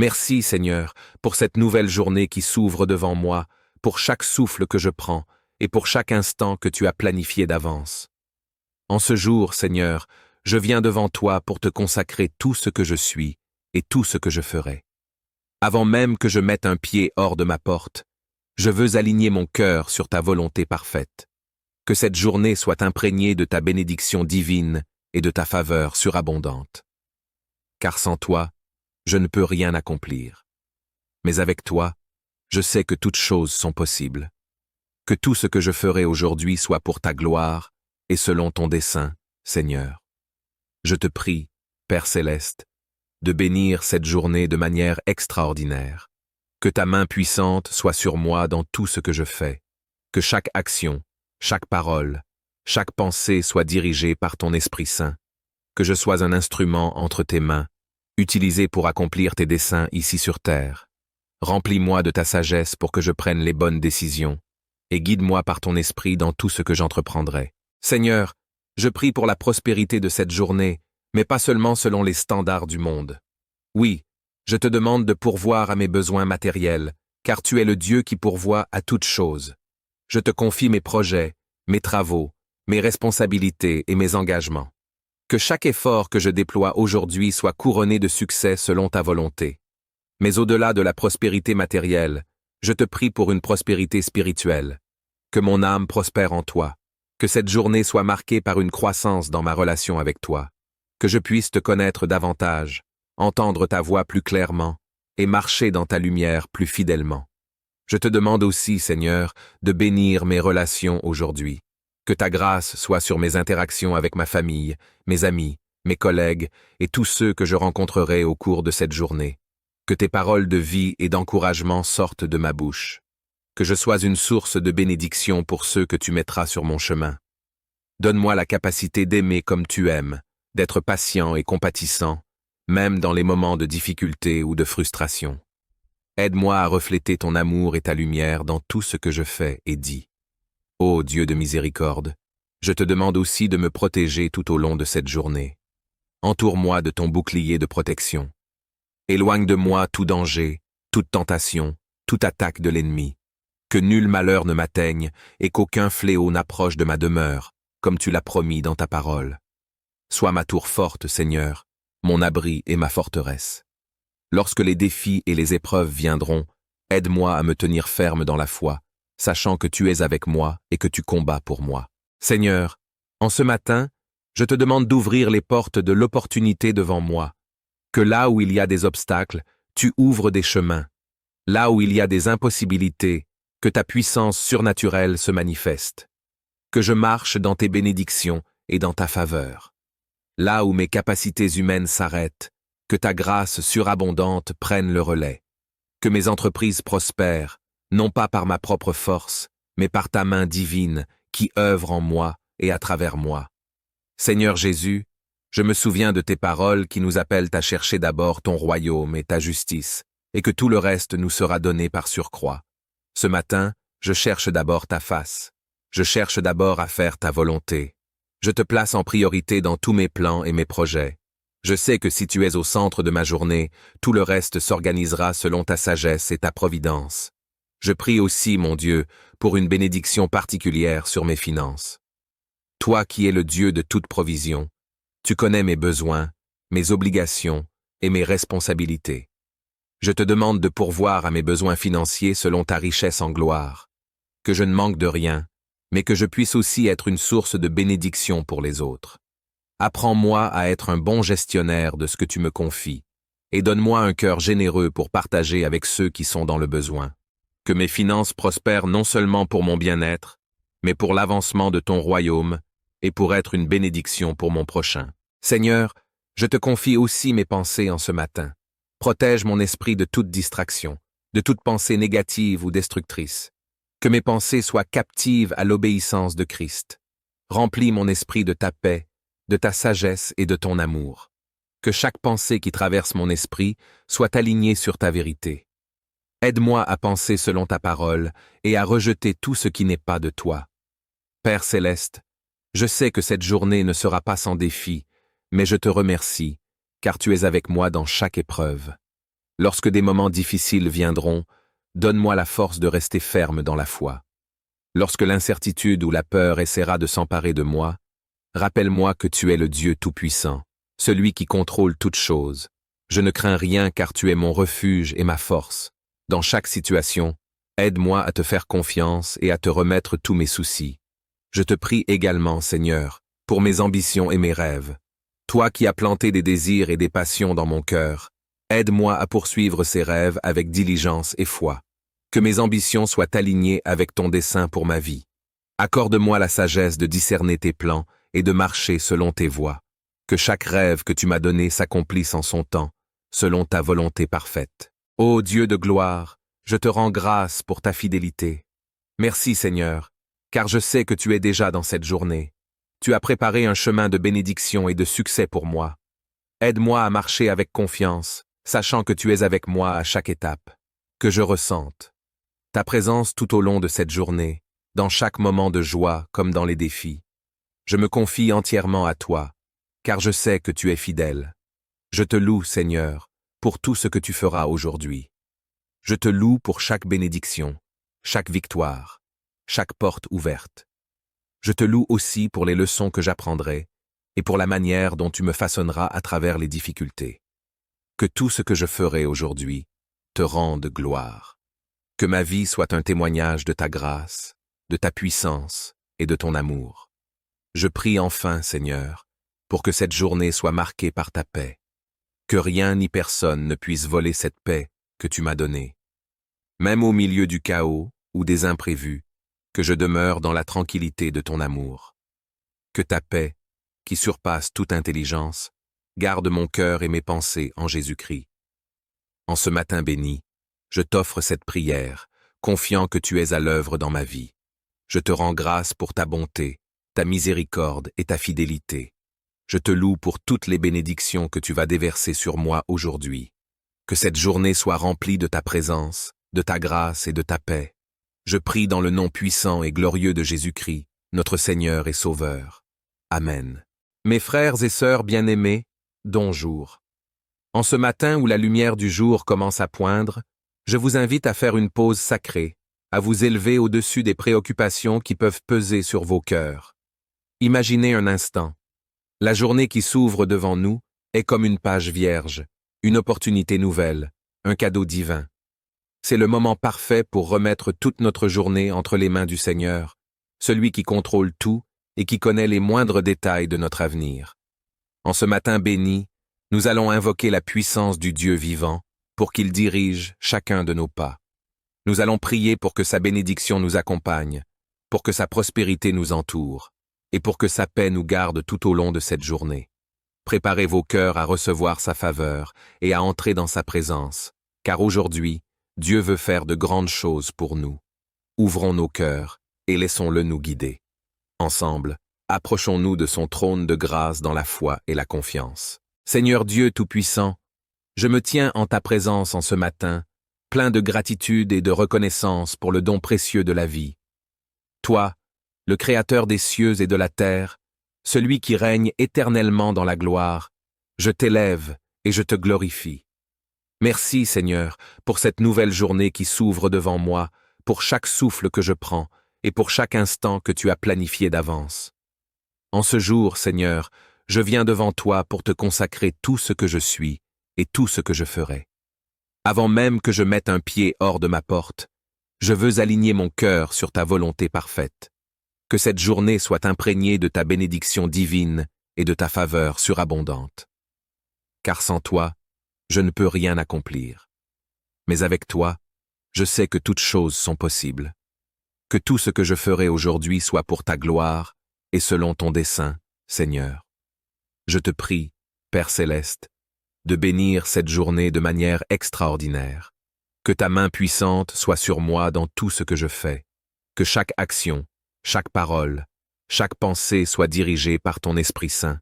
S1: Merci, Seigneur, pour cette nouvelle journée qui s'ouvre devant moi, pour chaque souffle que je prends et pour chaque instant que tu as planifié d'avance. En ce jour, Seigneur, je viens devant toi pour te consacrer tout ce que je suis et tout ce que je ferai. Avant même que je mette un pied hors de ma porte, je veux aligner mon cœur sur ta volonté parfaite. Que cette journée soit imprégnée de ta bénédiction divine et de ta faveur surabondante. Car sans toi, je ne peux rien accomplir. Mais avec toi, je sais que toutes choses sont possibles. Que tout ce que je ferai aujourd'hui soit pour ta gloire et selon ton dessein, Seigneur. Je te prie, Père céleste, de bénir cette journée de manière extraordinaire. Que ta main puissante soit sur moi dans tout ce que je fais. Que chaque action, chaque parole, chaque pensée soit dirigée par ton Esprit Saint. Que je sois un instrument entre tes mains, utilisé pour accomplir tes desseins ici sur terre. Remplis-moi de ta sagesse pour que je prenne les bonnes décisions, et guide-moi par ton esprit dans tout ce que j'entreprendrai. Seigneur, je prie pour la prospérité de cette journée, mais pas seulement selon les standards du monde. Oui, je te demande de pourvoir à mes besoins matériels, car tu es le Dieu qui pourvoit à toutes choses. Je te confie mes projets, mes travaux, mes responsabilités et mes engagements. Que chaque effort que je déploie aujourd'hui soit couronné de succès selon ta volonté. Mais au-delà de la prospérité matérielle, je te prie pour une prospérité spirituelle. Que mon âme prospère en toi. Que cette journée soit marquée par une croissance dans ma relation avec toi. Que je puisse te connaître davantage, entendre ta voix plus clairement et marcher dans ta lumière plus fidèlement. Je te demande aussi, Seigneur, de bénir mes relations aujourd'hui. Que ta grâce soit sur mes interactions avec ma famille, mes amis, mes collègues et tous ceux que je rencontrerai au cours de cette journée. Que tes paroles de vie et d'encouragement sortent de ma bouche. Que je sois une source de bénédiction pour ceux que tu mettras sur mon chemin. Donne-moi la capacité d'aimer comme tu aimes, d'être patient et compatissant, même dans les moments de difficulté ou de frustration. Aide-moi à refléter ton amour et ta lumière dans tout ce que je fais et dis. Ô Dieu de miséricorde, je te demande aussi de me protéger tout au long de cette journée. Entoure-moi de ton bouclier de protection. Éloigne de moi tout danger, toute tentation, toute attaque de l'ennemi. Que nul malheur ne m'atteigne et qu'aucun fléau n'approche de ma demeure, comme tu l'as promis dans ta parole. Sois ma tour forte, Seigneur, mon abri et ma forteresse. Lorsque les défis et les épreuves viendront, aide-moi à me tenir ferme dans la foi, sachant que tu es avec moi et que tu combats pour moi. Seigneur, en ce matin, je te demande d'ouvrir les portes de l'opportunité devant moi, que là où il y a des obstacles, tu ouvres des chemins. Là où il y a des impossibilités, que ta puissance surnaturelle se manifeste. Que je marche dans tes bénédictions et dans ta faveur. Là où mes capacités humaines s'arrêtent, que ta grâce surabondante prenne le relais. Que mes entreprises prospèrent, non pas par ma propre force, mais par ta main divine qui œuvre en moi et à travers moi. Seigneur Jésus, je me souviens de tes paroles qui nous appellent à chercher d'abord ton royaume et ta justice, et que tout le reste nous sera donné par surcroît. Ce matin, je cherche d'abord ta face. Je cherche d'abord à faire ta volonté. Je te place en priorité dans tous mes plans et mes projets. Je sais que si tu es au centre de ma journée, tout le reste s'organisera selon ta sagesse et ta providence. Je prie aussi, mon Dieu, pour une bénédiction particulière sur mes finances. Toi qui es le Dieu de toute provision, tu connais mes besoins, mes obligations et mes responsabilités. Je te demande de pourvoir à mes besoins financiers selon ta richesse en gloire. Que je ne manque de rien, mais que je puisse aussi être une source de bénédiction pour les autres. Apprends-moi à être un bon gestionnaire de ce que tu me confies, et donne-moi un cœur généreux pour partager avec ceux qui sont dans le besoin. Que mes finances prospèrent non seulement pour mon bien-être, mais pour l'avancement de ton royaume et pour être une bénédiction pour mon prochain. Seigneur, je te confie aussi mes pensées en ce matin. Protège mon esprit de toute distraction, de toute pensée négative ou destructrice. Que mes pensées soient captives à l'obéissance de Christ. Remplis mon esprit de ta paix, de ta sagesse et de ton amour. Que chaque pensée qui traverse mon esprit soit alignée sur ta vérité. Aide-moi à penser selon ta parole et à rejeter tout ce qui n'est pas de toi. Père céleste, je sais que cette journée ne sera pas sans défi, mais je te remercie, car tu es avec moi dans chaque épreuve. Lorsque des moments difficiles viendront, donne-moi la force de rester ferme dans la foi. Lorsque l'incertitude ou la peur essaiera de s'emparer de moi, rappelle-moi que tu es le Dieu Tout-Puissant, celui qui contrôle toutes choses. Je ne crains rien car tu es mon refuge et ma force. Dans chaque situation, aide-moi à te faire confiance et à te remettre tous mes soucis. Je te prie également, Seigneur, pour mes ambitions et mes rêves. Toi qui as planté des désirs et des passions dans mon cœur, aide-moi à poursuivre ces rêves avec diligence et foi. Que mes ambitions soient alignées avec ton dessein pour ma vie. Accorde-moi la sagesse de discerner tes plans et de marcher selon tes voies. Que chaque rêve que tu m'as donné s'accomplisse en son temps, selon ta volonté parfaite. Ô Dieu de gloire, je te rends grâce pour ta fidélité. Merci Seigneur, car je sais que tu es déjà dans cette journée. Tu as préparé un chemin de bénédiction et de succès pour moi. Aide-moi à marcher avec confiance, sachant que tu es avec moi à chaque étape. Que je ressente ta présence tout au long de cette journée, dans chaque moment de joie comme dans les défis. Je me confie entièrement à toi, car je sais que tu es fidèle. Je te loue, Seigneur, pour tout ce que tu feras aujourd'hui. Je te loue pour chaque bénédiction, chaque victoire, chaque porte ouverte. Je te loue aussi pour les leçons que j'apprendrai et pour la manière dont tu me façonneras à travers les difficultés. Que tout ce que je ferai aujourd'hui te rende gloire. Que ma vie soit un témoignage de ta grâce, de ta puissance et de ton amour. Je prie enfin, Seigneur, pour que cette journée soit marquée par ta paix. Que rien ni personne ne puisse voler cette paix que tu m'as donnée. Même au milieu du chaos ou des imprévus, que je demeure dans la tranquillité de ton amour. Que ta paix, qui surpasse toute intelligence, garde mon cœur et mes pensées en Jésus-Christ. En ce matin béni, je t'offre cette prière, confiant que tu es à l'œuvre dans ma vie. Je te rends grâce pour ta bonté, ta miséricorde et ta fidélité. Je te loue pour toutes les bénédictions que tu vas déverser sur moi aujourd'hui. Que cette journée soit remplie de ta présence, de ta grâce et de ta paix. Je prie dans le nom puissant et glorieux de Jésus-Christ, notre Seigneur et Sauveur. Amen. Mes frères et sœurs bien-aimés, bonjour. En ce matin où la lumière du jour commence à poindre, je vous invite à faire une pause sacrée, à vous élever au-dessus des préoccupations qui peuvent peser sur vos cœurs. Imaginez un instant. La journée qui s'ouvre devant nous est comme une page vierge, une opportunité nouvelle, un cadeau divin. C'est le moment parfait pour remettre toute notre journée entre les mains du Seigneur, celui qui contrôle tout et qui connaît les moindres détails de notre avenir. En ce matin béni, nous allons invoquer la puissance du Dieu vivant pour qu'il dirige chacun de nos pas. Nous allons prier pour que sa bénédiction nous accompagne, pour que sa prospérité nous entoure, et pour que sa paix nous garde tout au long de cette journée. Préparez vos cœurs à recevoir sa faveur et à entrer dans sa présence, car aujourd'hui, Dieu veut faire de grandes choses pour nous. Ouvrons nos cœurs et laissons-le nous guider. Ensemble, approchons-nous de son trône de grâce dans la foi et la confiance. Seigneur Dieu Tout-Puissant, je me tiens en ta présence en ce matin, plein de gratitude et de reconnaissance pour le don précieux de la vie. Toi, le Créateur des cieux et de la terre, celui qui règne éternellement dans la gloire, je t'élève et je te glorifie. Merci, Seigneur, pour cette nouvelle journée qui s'ouvre devant moi, pour chaque souffle que je prends et pour chaque instant que tu as planifié d'avance. En ce jour, Seigneur, je viens devant toi pour te consacrer tout ce que je suis et tout ce que je ferai. Avant même que je mette un pied hors de ma porte, je veux aligner mon cœur sur ta volonté parfaite. Que cette journée soit imprégnée de ta bénédiction divine et de ta faveur surabondante. Car sans toi, je ne peux rien accomplir. Mais avec toi, je sais que toutes choses sont possibles. Que tout ce que je ferai aujourd'hui soit pour ta gloire et selon ton dessein, Seigneur. Je te prie, Père céleste, de bénir cette journée de manière extraordinaire. Que ta main puissante soit sur moi dans tout ce que je fais. Que chaque action, chaque parole, chaque pensée soit dirigée par ton Esprit Saint.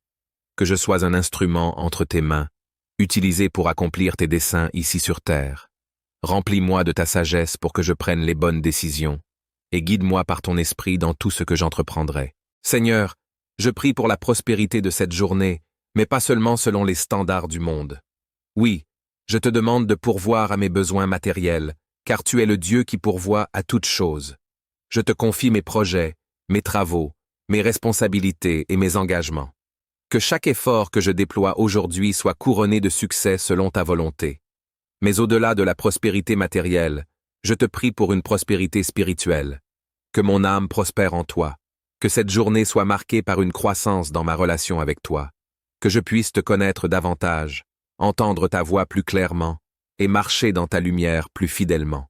S1: Que je sois un instrument entre tes mains, utilisé pour accomplir tes desseins ici sur terre. Remplis-moi de ta sagesse pour que je prenne les bonnes décisions, et guide-moi par ton esprit dans tout ce que j'entreprendrai. Seigneur, je prie pour la prospérité de cette journée, mais pas seulement selon les standards du monde. Oui, je te demande de pourvoir à mes besoins matériels, car tu es le Dieu qui pourvoit à toutes choses. Je te confie mes projets, mes travaux, mes responsabilités et mes engagements. Que chaque effort que je déploie aujourd'hui soit couronné de succès selon ta volonté. Mais au-delà de la prospérité matérielle, je te prie pour une prospérité spirituelle. Que mon âme prospère en toi. Que cette journée soit marquée par une croissance dans ma relation avec toi. Que je puisse te connaître davantage, entendre ta voix plus clairement et marcher dans ta lumière plus fidèlement.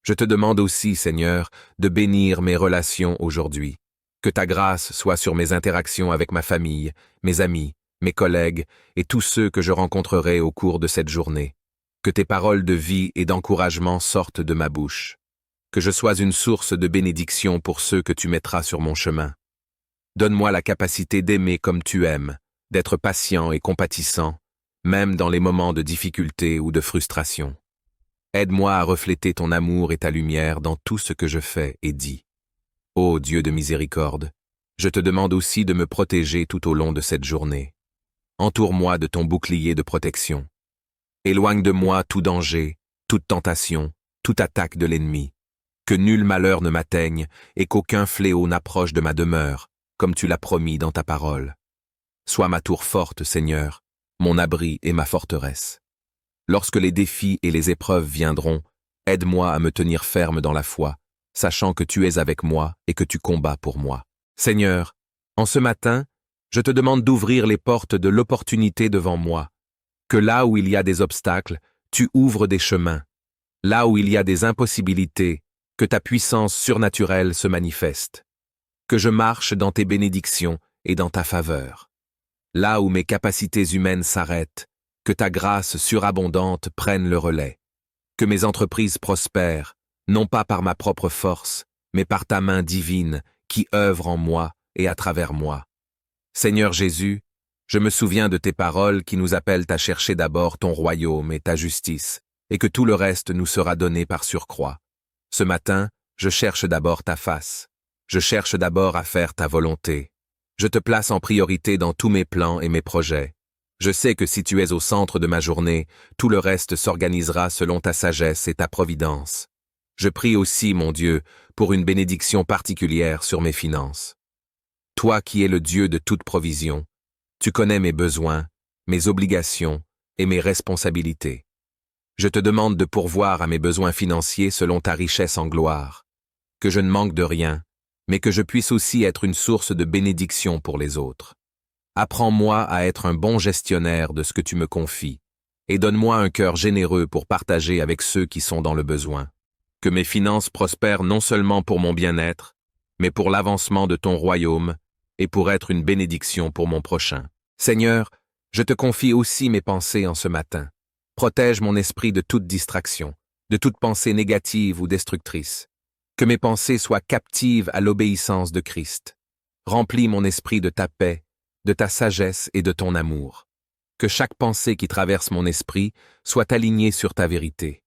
S1: Je te demande aussi, Seigneur, de bénir mes relations aujourd'hui. Que ta grâce soit sur mes interactions avec ma famille, mes amis, mes collègues et tous ceux que je rencontrerai au cours de cette journée. Que tes paroles de vie et d'encouragement sortent de ma bouche. Que je sois une source de bénédiction pour ceux que tu mettras sur mon chemin. Donne-moi la capacité d'aimer comme tu aimes, d'être patient et compatissant, même dans les moments de difficulté ou de frustration. Aide-moi à refléter ton amour et ta lumière dans tout ce que je fais et dis. Ô Dieu de miséricorde, je te demande aussi de me protéger tout au long de cette journée. Entoure-moi de ton bouclier de protection. Éloigne de moi tout danger, toute tentation, toute attaque de l'ennemi. Que nul malheur ne m'atteigne et qu'aucun fléau n'approche de ma demeure, comme tu l'as promis dans ta parole. Sois ma tour forte, Seigneur, mon abri et ma forteresse. Lorsque les défis et les épreuves viendront, aide-moi à me tenir ferme dans la foi, sachant que tu es avec moi et que tu combats pour moi. Seigneur, en ce matin, je te demande d'ouvrir les portes de l'opportunité devant moi, que là où il y a des obstacles, tu ouvres des chemins, là où il y a des impossibilités, que ta puissance surnaturelle se manifeste, que je marche dans tes bénédictions et dans ta faveur. Là où mes capacités humaines s'arrêtent, que ta grâce surabondante prenne le relais, que mes entreprises prospèrent, non pas par ma propre force, mais par ta main divine qui œuvre en moi et à travers moi. Seigneur Jésus, je me souviens de tes paroles qui nous appellent à chercher d'abord ton royaume et ta justice, et que tout le reste nous sera donné par surcroît. Ce matin, Je cherche d'abord ta face. Je cherche d'abord à faire ta volonté. Je te place en priorité dans tous mes plans et mes projets. Je sais que si tu es au centre de ma journée, tout le reste s'organisera selon ta sagesse et ta providence. Je prie aussi, mon Dieu, pour une bénédiction particulière sur mes finances. Toi qui es le Dieu de toute provision, tu connais mes besoins, mes obligations et mes responsabilités. Je te demande de pourvoir à mes besoins financiers selon ta richesse en gloire, que je ne manque de rien, mais que je puisse aussi être une source de bénédiction pour les autres. Apprends-moi à être un bon gestionnaire de ce que tu me confies, et donne-moi un cœur généreux pour partager avec ceux qui sont dans le besoin. Que mes finances prospèrent non seulement pour mon bien-être, mais pour l'avancement de ton royaume et pour être une bénédiction pour mon prochain. Seigneur, je te confie aussi mes pensées en ce matin. Protège mon esprit de toute distraction, de toute pensée négative ou destructrice. Que mes pensées soient captives à l'obéissance de Christ. Remplis mon esprit de ta paix, de ta sagesse et de ton amour. Que chaque pensée qui traverse mon esprit soit alignée sur ta vérité.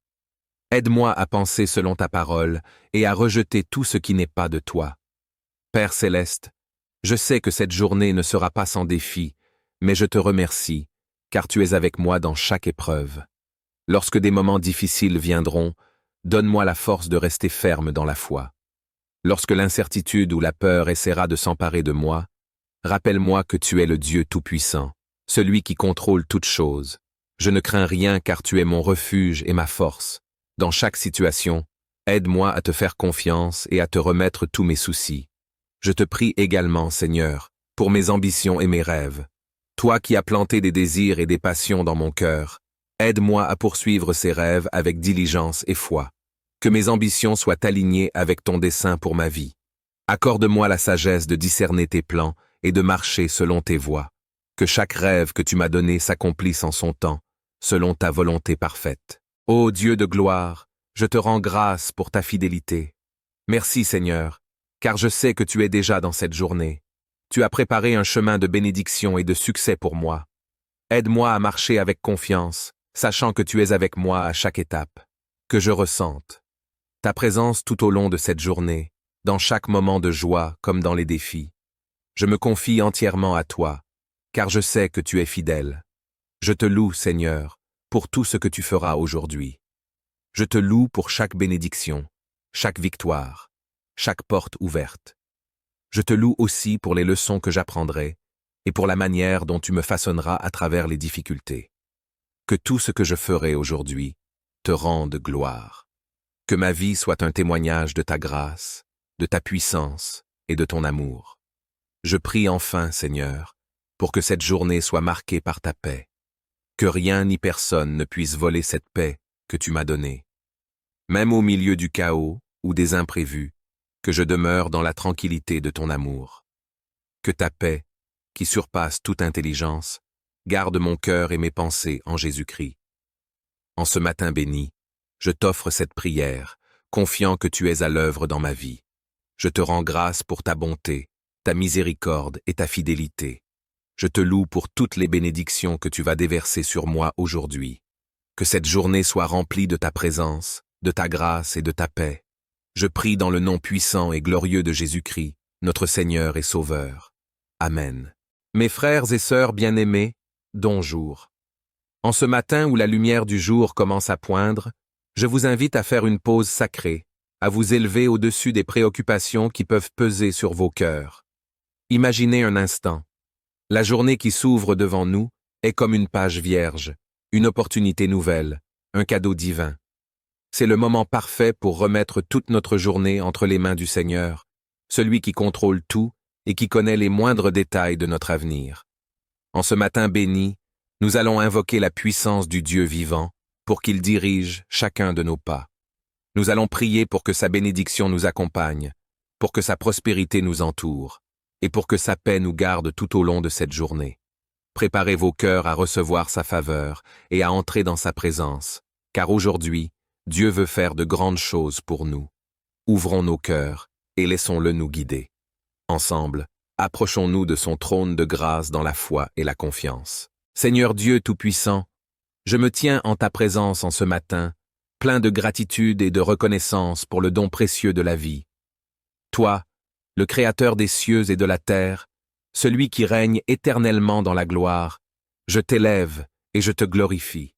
S1: Aide-moi à penser selon ta parole et à rejeter tout ce qui n'est pas de toi. Père céleste, je sais que cette journée ne sera pas sans défi, mais je te remercie, car tu es avec moi dans chaque épreuve. Lorsque des moments difficiles viendront, donne-moi la force de rester ferme dans la foi. Lorsque l'incertitude ou la peur essaiera de s'emparer de moi, rappelle-moi que tu es le Dieu Tout-Puissant, celui qui contrôle toutes choses. Je ne crains rien car tu es mon refuge et ma force. Dans chaque situation, aide-moi à te faire confiance et à te remettre tous mes soucis. Je te prie également, Seigneur, pour mes ambitions et mes rêves. Toi qui as planté des désirs et des passions dans mon cœur, aide-moi à poursuivre ces rêves avec diligence et foi. Que mes ambitions soient alignées avec ton dessein pour ma vie. Accorde-moi la sagesse de discerner tes plans et de marcher selon tes voies. Que chaque rêve que tu m'as donné s'accomplisse en son temps, selon ta volonté parfaite. Ô Dieu de gloire, je te rends grâce pour ta fidélité. Merci Seigneur, car je sais que tu es déjà dans cette journée. Tu as préparé un chemin de bénédiction et de succès pour moi. Aide-moi à marcher avec confiance, sachant que tu es avec moi à chaque étape. Que je ressente ta présence tout au long de cette journée, dans chaque moment de joie comme dans les défis. Je me confie entièrement à toi, car je sais que tu es fidèle. Je te loue, Seigneur, pour tout ce que tu feras aujourd'hui. Je te loue pour chaque bénédiction, chaque victoire, chaque porte ouverte. Je te loue aussi pour les leçons que j'apprendrai et pour la manière dont tu me façonneras à travers les difficultés. Que tout ce que je ferai aujourd'hui te rende gloire. Que ma vie soit un témoignage de ta grâce, de ta puissance et de ton amour. Je prie enfin, Seigneur, pour que cette journée soit marquée par ta paix. Que rien ni personne ne puisse voler cette paix que tu m'as donnée. Même au milieu du chaos ou des imprévus, que je demeure dans la tranquillité de ton amour. Que ta paix, qui surpasse toute intelligence, garde mon cœur et mes pensées en Jésus-Christ. En ce matin béni, je t'offre cette prière, confiant que tu es à l'œuvre dans ma vie. Je te rends grâce pour ta bonté, ta miséricorde et ta fidélité. Je te loue pour toutes les bénédictions que tu vas déverser sur moi aujourd'hui. Que cette journée soit remplie de ta présence, de ta grâce et de ta paix. Je prie dans le nom puissant et glorieux de Jésus-Christ, notre Seigneur et Sauveur. Amen. Mes frères et sœurs bien-aimés, bonjour. En ce matin où la lumière du jour commence à poindre, je vous invite à faire une pause sacrée, à vous élever au-dessus des préoccupations qui peuvent peser sur vos cœurs. Imaginez un instant. La journée qui s'ouvre devant nous est comme une page vierge, une opportunité nouvelle, un cadeau divin. C'est le moment parfait pour remettre toute notre journée entre les mains du Seigneur, celui qui contrôle tout et qui connaît les moindres détails de notre avenir. En ce matin béni, nous allons invoquer la puissance du Dieu vivant pour qu'il dirige chacun de nos pas. Nous allons prier pour que sa bénédiction nous accompagne, pour que sa prospérité nous entoure, et pour que sa paix nous garde tout au long de cette journée. Préparez vos cœurs à recevoir sa faveur et à entrer dans sa présence, car aujourd'hui, Dieu veut faire de grandes choses pour nous. Ouvrons nos cœurs et laissons-le nous guider. Ensemble, approchons-nous de son trône de grâce dans la foi et la confiance. Seigneur Dieu Tout-Puissant, je me tiens en ta présence en ce matin, plein de gratitude et de reconnaissance pour le don précieux de la vie. Toi, le Créateur des cieux et de la terre, celui qui règne éternellement dans la gloire, je t'élève et je te glorifie.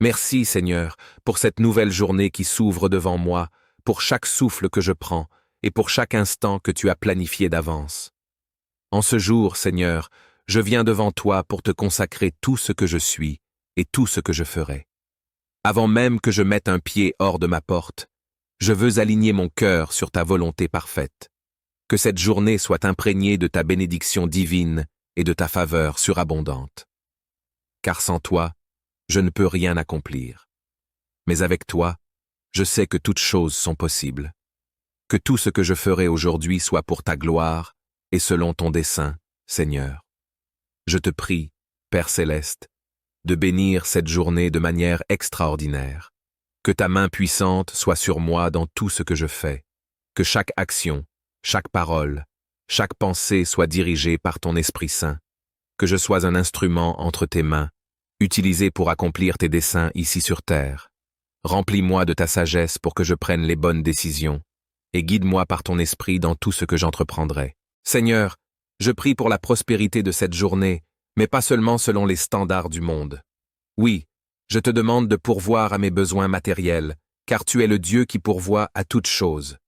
S1: Merci, Seigneur, pour cette nouvelle journée qui s'ouvre devant moi, pour chaque souffle que je prends et pour chaque instant que tu as planifié d'avance. En ce jour, Seigneur, je viens devant toi pour te consacrer tout ce que je suis et tout ce que je ferai. Avant même que je mette un pied hors de ma porte, je veux aligner mon cœur sur ta volonté parfaite. Que cette journée soit imprégnée de ta bénédiction divine et de ta faveur surabondante. Car sans toi, je ne peux rien accomplir. Mais avec toi, je sais que toutes choses sont possibles. Que tout ce que je ferai aujourd'hui soit pour ta gloire et selon ton dessein, Seigneur. Je te prie, Père céleste, de bénir cette journée de manière extraordinaire. Que ta main puissante soit sur moi dans tout ce que je fais. Que chaque action, chaque parole, chaque pensée soit dirigée par ton Esprit Saint. Que je sois un instrument entre tes mains, utilisé pour accomplir tes desseins ici sur terre. Remplis-moi de ta sagesse pour que je prenne les bonnes décisions, et guide-moi par ton esprit dans tout ce que j'entreprendrai. Seigneur, je prie pour la prospérité de cette journée, mais pas seulement selon les standards du monde. Oui, je te demande de pourvoir à mes besoins matériels, car tu es le Dieu qui pourvoit à toutes choses.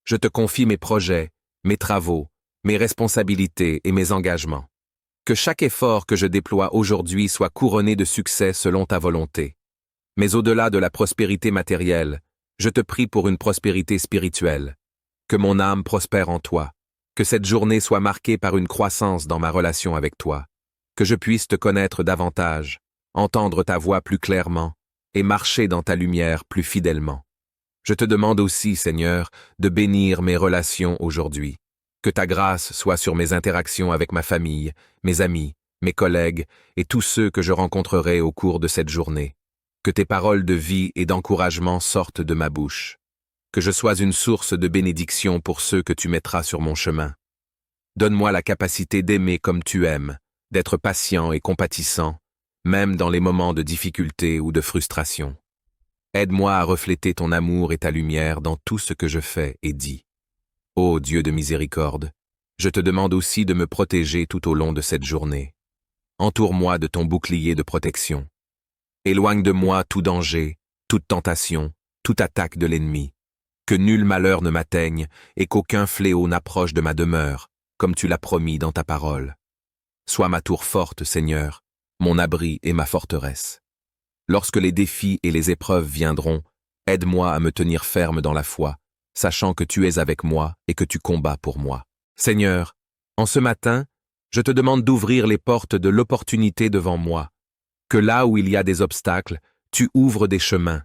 S1: Je te confie mes projets, mes travaux, mes responsabilités et mes engagements. Que chaque effort que je déploie aujourd'hui soit couronné de succès selon ta volonté. Mais au-delà de la prospérité matérielle, je te prie pour une prospérité spirituelle. Que mon âme prospère en toi. Que cette journée soit marquée par une croissance dans ma relation avec toi. Que je puisse te connaître davantage, entendre ta voix plus clairement et marcher dans ta lumière plus fidèlement. Je te demande aussi, Seigneur, de bénir mes relations aujourd'hui. Que ta grâce soit sur mes interactions avec ma famille, mes amis, mes collègues et tous ceux que je rencontrerai au cours de cette journée. Que tes paroles de vie et d'encouragement sortent de ma bouche. Que je sois une source de bénédiction pour ceux que tu mettras sur mon chemin. Donne-moi la capacité d'aimer comme tu aimes, d'être patient et compatissant, même dans les moments de difficulté ou de frustration. Aide-moi à refléter ton amour et ta lumière dans tout ce que je fais et dis. Ô Dieu de miséricorde, je te demande aussi de me protéger tout au long de cette journée. Entoure-moi de ton bouclier de protection. Éloigne de moi tout danger, toute tentation, toute attaque de l'ennemi. Que nul malheur ne m'atteigne et qu'aucun fléau n'approche de ma demeure, comme tu l'as promis dans ta parole. Sois ma tour forte, Seigneur, mon abri et ma forteresse. Lorsque les défis et les épreuves viendront, aide-moi à me tenir ferme dans la foi, sachant que tu es avec moi et que tu combats pour moi. Seigneur, en ce matin, je te demande d'ouvrir les portes de l'opportunité devant moi. Que là où il y a des obstacles, tu ouvres des chemins.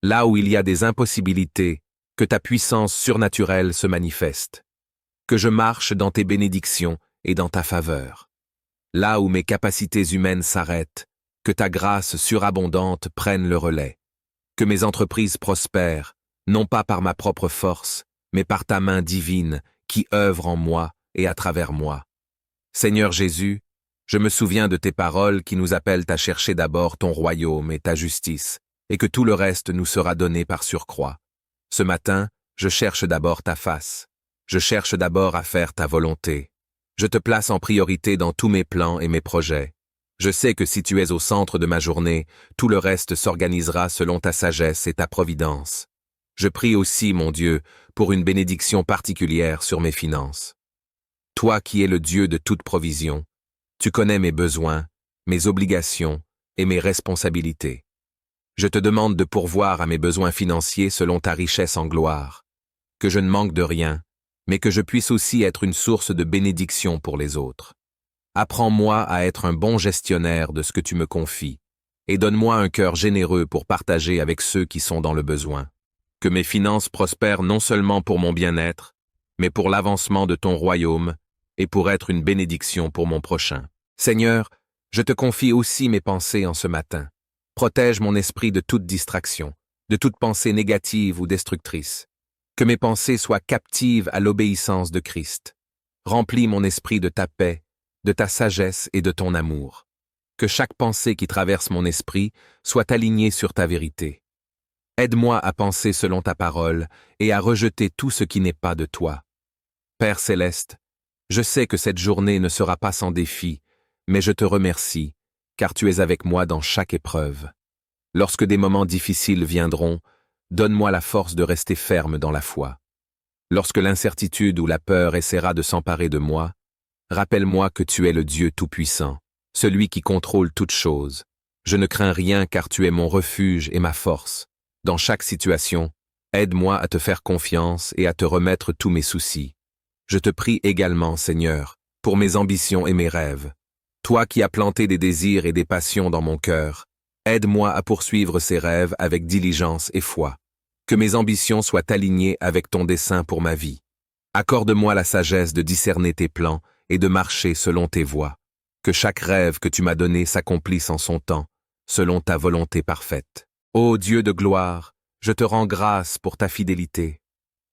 S1: Là où il y a des impossibilités, que ta puissance surnaturelle se manifeste. Que je marche dans tes bénédictions et dans ta faveur. Là où mes capacités humaines s'arrêtent, que ta grâce surabondante prenne le relais. Que mes entreprises prospèrent, non pas par ma propre force, mais par ta main divine qui œuvre en moi et à travers moi. Seigneur Jésus, je me souviens de tes paroles qui nous appellent à chercher d'abord ton royaume et ta justice, et que tout le reste nous sera donné par surcroît. Ce matin, je cherche d'abord ta face. Je cherche d'abord à faire ta volonté. Je te place en priorité dans tous mes plans et mes projets. Je sais que si tu es au centre de ma journée, tout le reste s'organisera selon ta sagesse et ta providence. Je prie aussi, mon Dieu, pour une bénédiction particulière sur mes finances. Toi qui es le Dieu de toute provision, tu connais mes besoins, mes obligations et mes responsabilités. Je te demande de pourvoir à mes besoins financiers selon ta richesse en gloire. Que je ne manque de rien, mais que je puisse aussi être une source de bénédiction pour les autres. Apprends-moi à être un bon gestionnaire de ce que tu me confies, et donne-moi un cœur généreux pour partager avec ceux qui sont dans le besoin. Que mes finances prospèrent non seulement pour mon bien-être, mais pour l'avancement de ton royaume et pour être une bénédiction pour mon prochain. Seigneur, je te confie aussi mes pensées en ce matin. Protège mon esprit de toute distraction, de toute pensée négative ou destructrice. Que mes pensées soient captives à l'obéissance de Christ. Remplis mon esprit de ta paix, de ta sagesse et de ton amour. Que chaque pensée qui traverse mon esprit soit alignée sur ta vérité. Aide-moi à penser selon ta parole et à rejeter tout ce qui n'est pas de toi. Père céleste, je sais que cette journée ne sera pas sans défi, mais je te remercie, car tu es avec moi dans chaque épreuve. Lorsque des moments difficiles viendront, donne-moi la force de rester ferme dans la foi. Lorsque l'incertitude ou la peur essaiera de s'emparer de moi, rappelle-moi que tu es le Dieu Tout-Puissant, celui qui contrôle toutes choses. Je ne crains rien car tu es mon refuge et ma force. Dans chaque situation, aide-moi à te faire confiance et à te remettre tous mes soucis. Je te prie également, Seigneur, pour mes ambitions et mes rêves. Toi qui as planté des désirs et des passions dans mon cœur, aide-moi à poursuivre ces rêves avec diligence et foi. Que mes ambitions soient alignées avec ton dessein pour ma vie. Accorde-moi la sagesse de discerner tes plans et de marcher selon tes voies. Que chaque rêve que tu m'as donné s'accomplisse en son temps, selon ta volonté parfaite. Ô Dieu de gloire, je te rends grâce pour ta fidélité.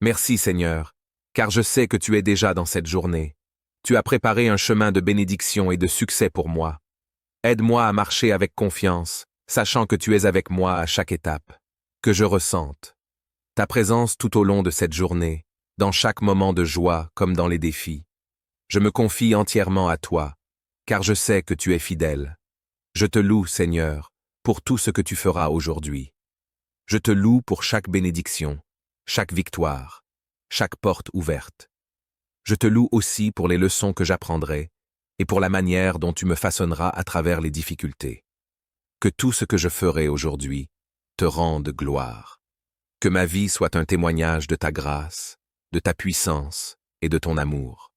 S1: Merci Seigneur, car je sais que tu es déjà dans cette journée. Tu as préparé un chemin de bénédiction et de succès pour moi. Aide-moi à marcher avec confiance, sachant que tu es avec moi à chaque étape. Que je ressente ta présence tout au long de cette journée, dans chaque moment de joie comme dans les défis. Je me confie entièrement à toi, car je sais que tu es fidèle. Je te loue, Seigneur, pour tout ce que tu feras aujourd'hui. Je te loue pour chaque bénédiction, chaque victoire, chaque porte ouverte. Je te loue aussi pour les leçons que j'apprendrai et pour la manière dont tu me façonneras à travers les difficultés. Que tout ce que je ferai aujourd'hui te rende gloire. Que ma vie soit un témoignage de ta grâce, de ta puissance et de ton amour.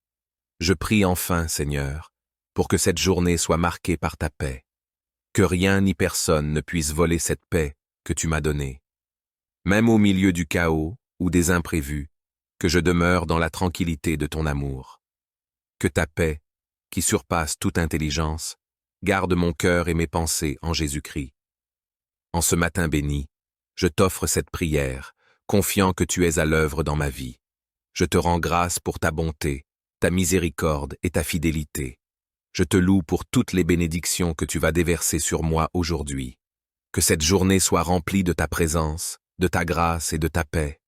S1: Je prie enfin, Seigneur, pour que cette journée soit marquée par ta paix. Que rien ni personne ne puisse voler cette paix que tu m'as donnée. Même au milieu du chaos ou des imprévus, que je demeure dans la tranquillité de ton amour. Que ta paix, qui surpasse toute intelligence, garde mon cœur et mes pensées en Jésus-Christ. En ce matin béni, je t'offre cette prière, confiant que tu es à l'œuvre dans ma vie. Je te rends grâce pour ta bonté, ta miséricorde et ta fidélité. Je te loue pour toutes les bénédictions que tu vas déverser sur moi aujourd'hui. Que cette journée soit remplie de ta présence, de ta grâce et de ta paix.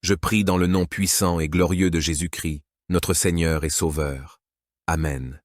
S1: Je prie dans le nom puissant et glorieux de Jésus-Christ, notre Seigneur et Sauveur. Amen.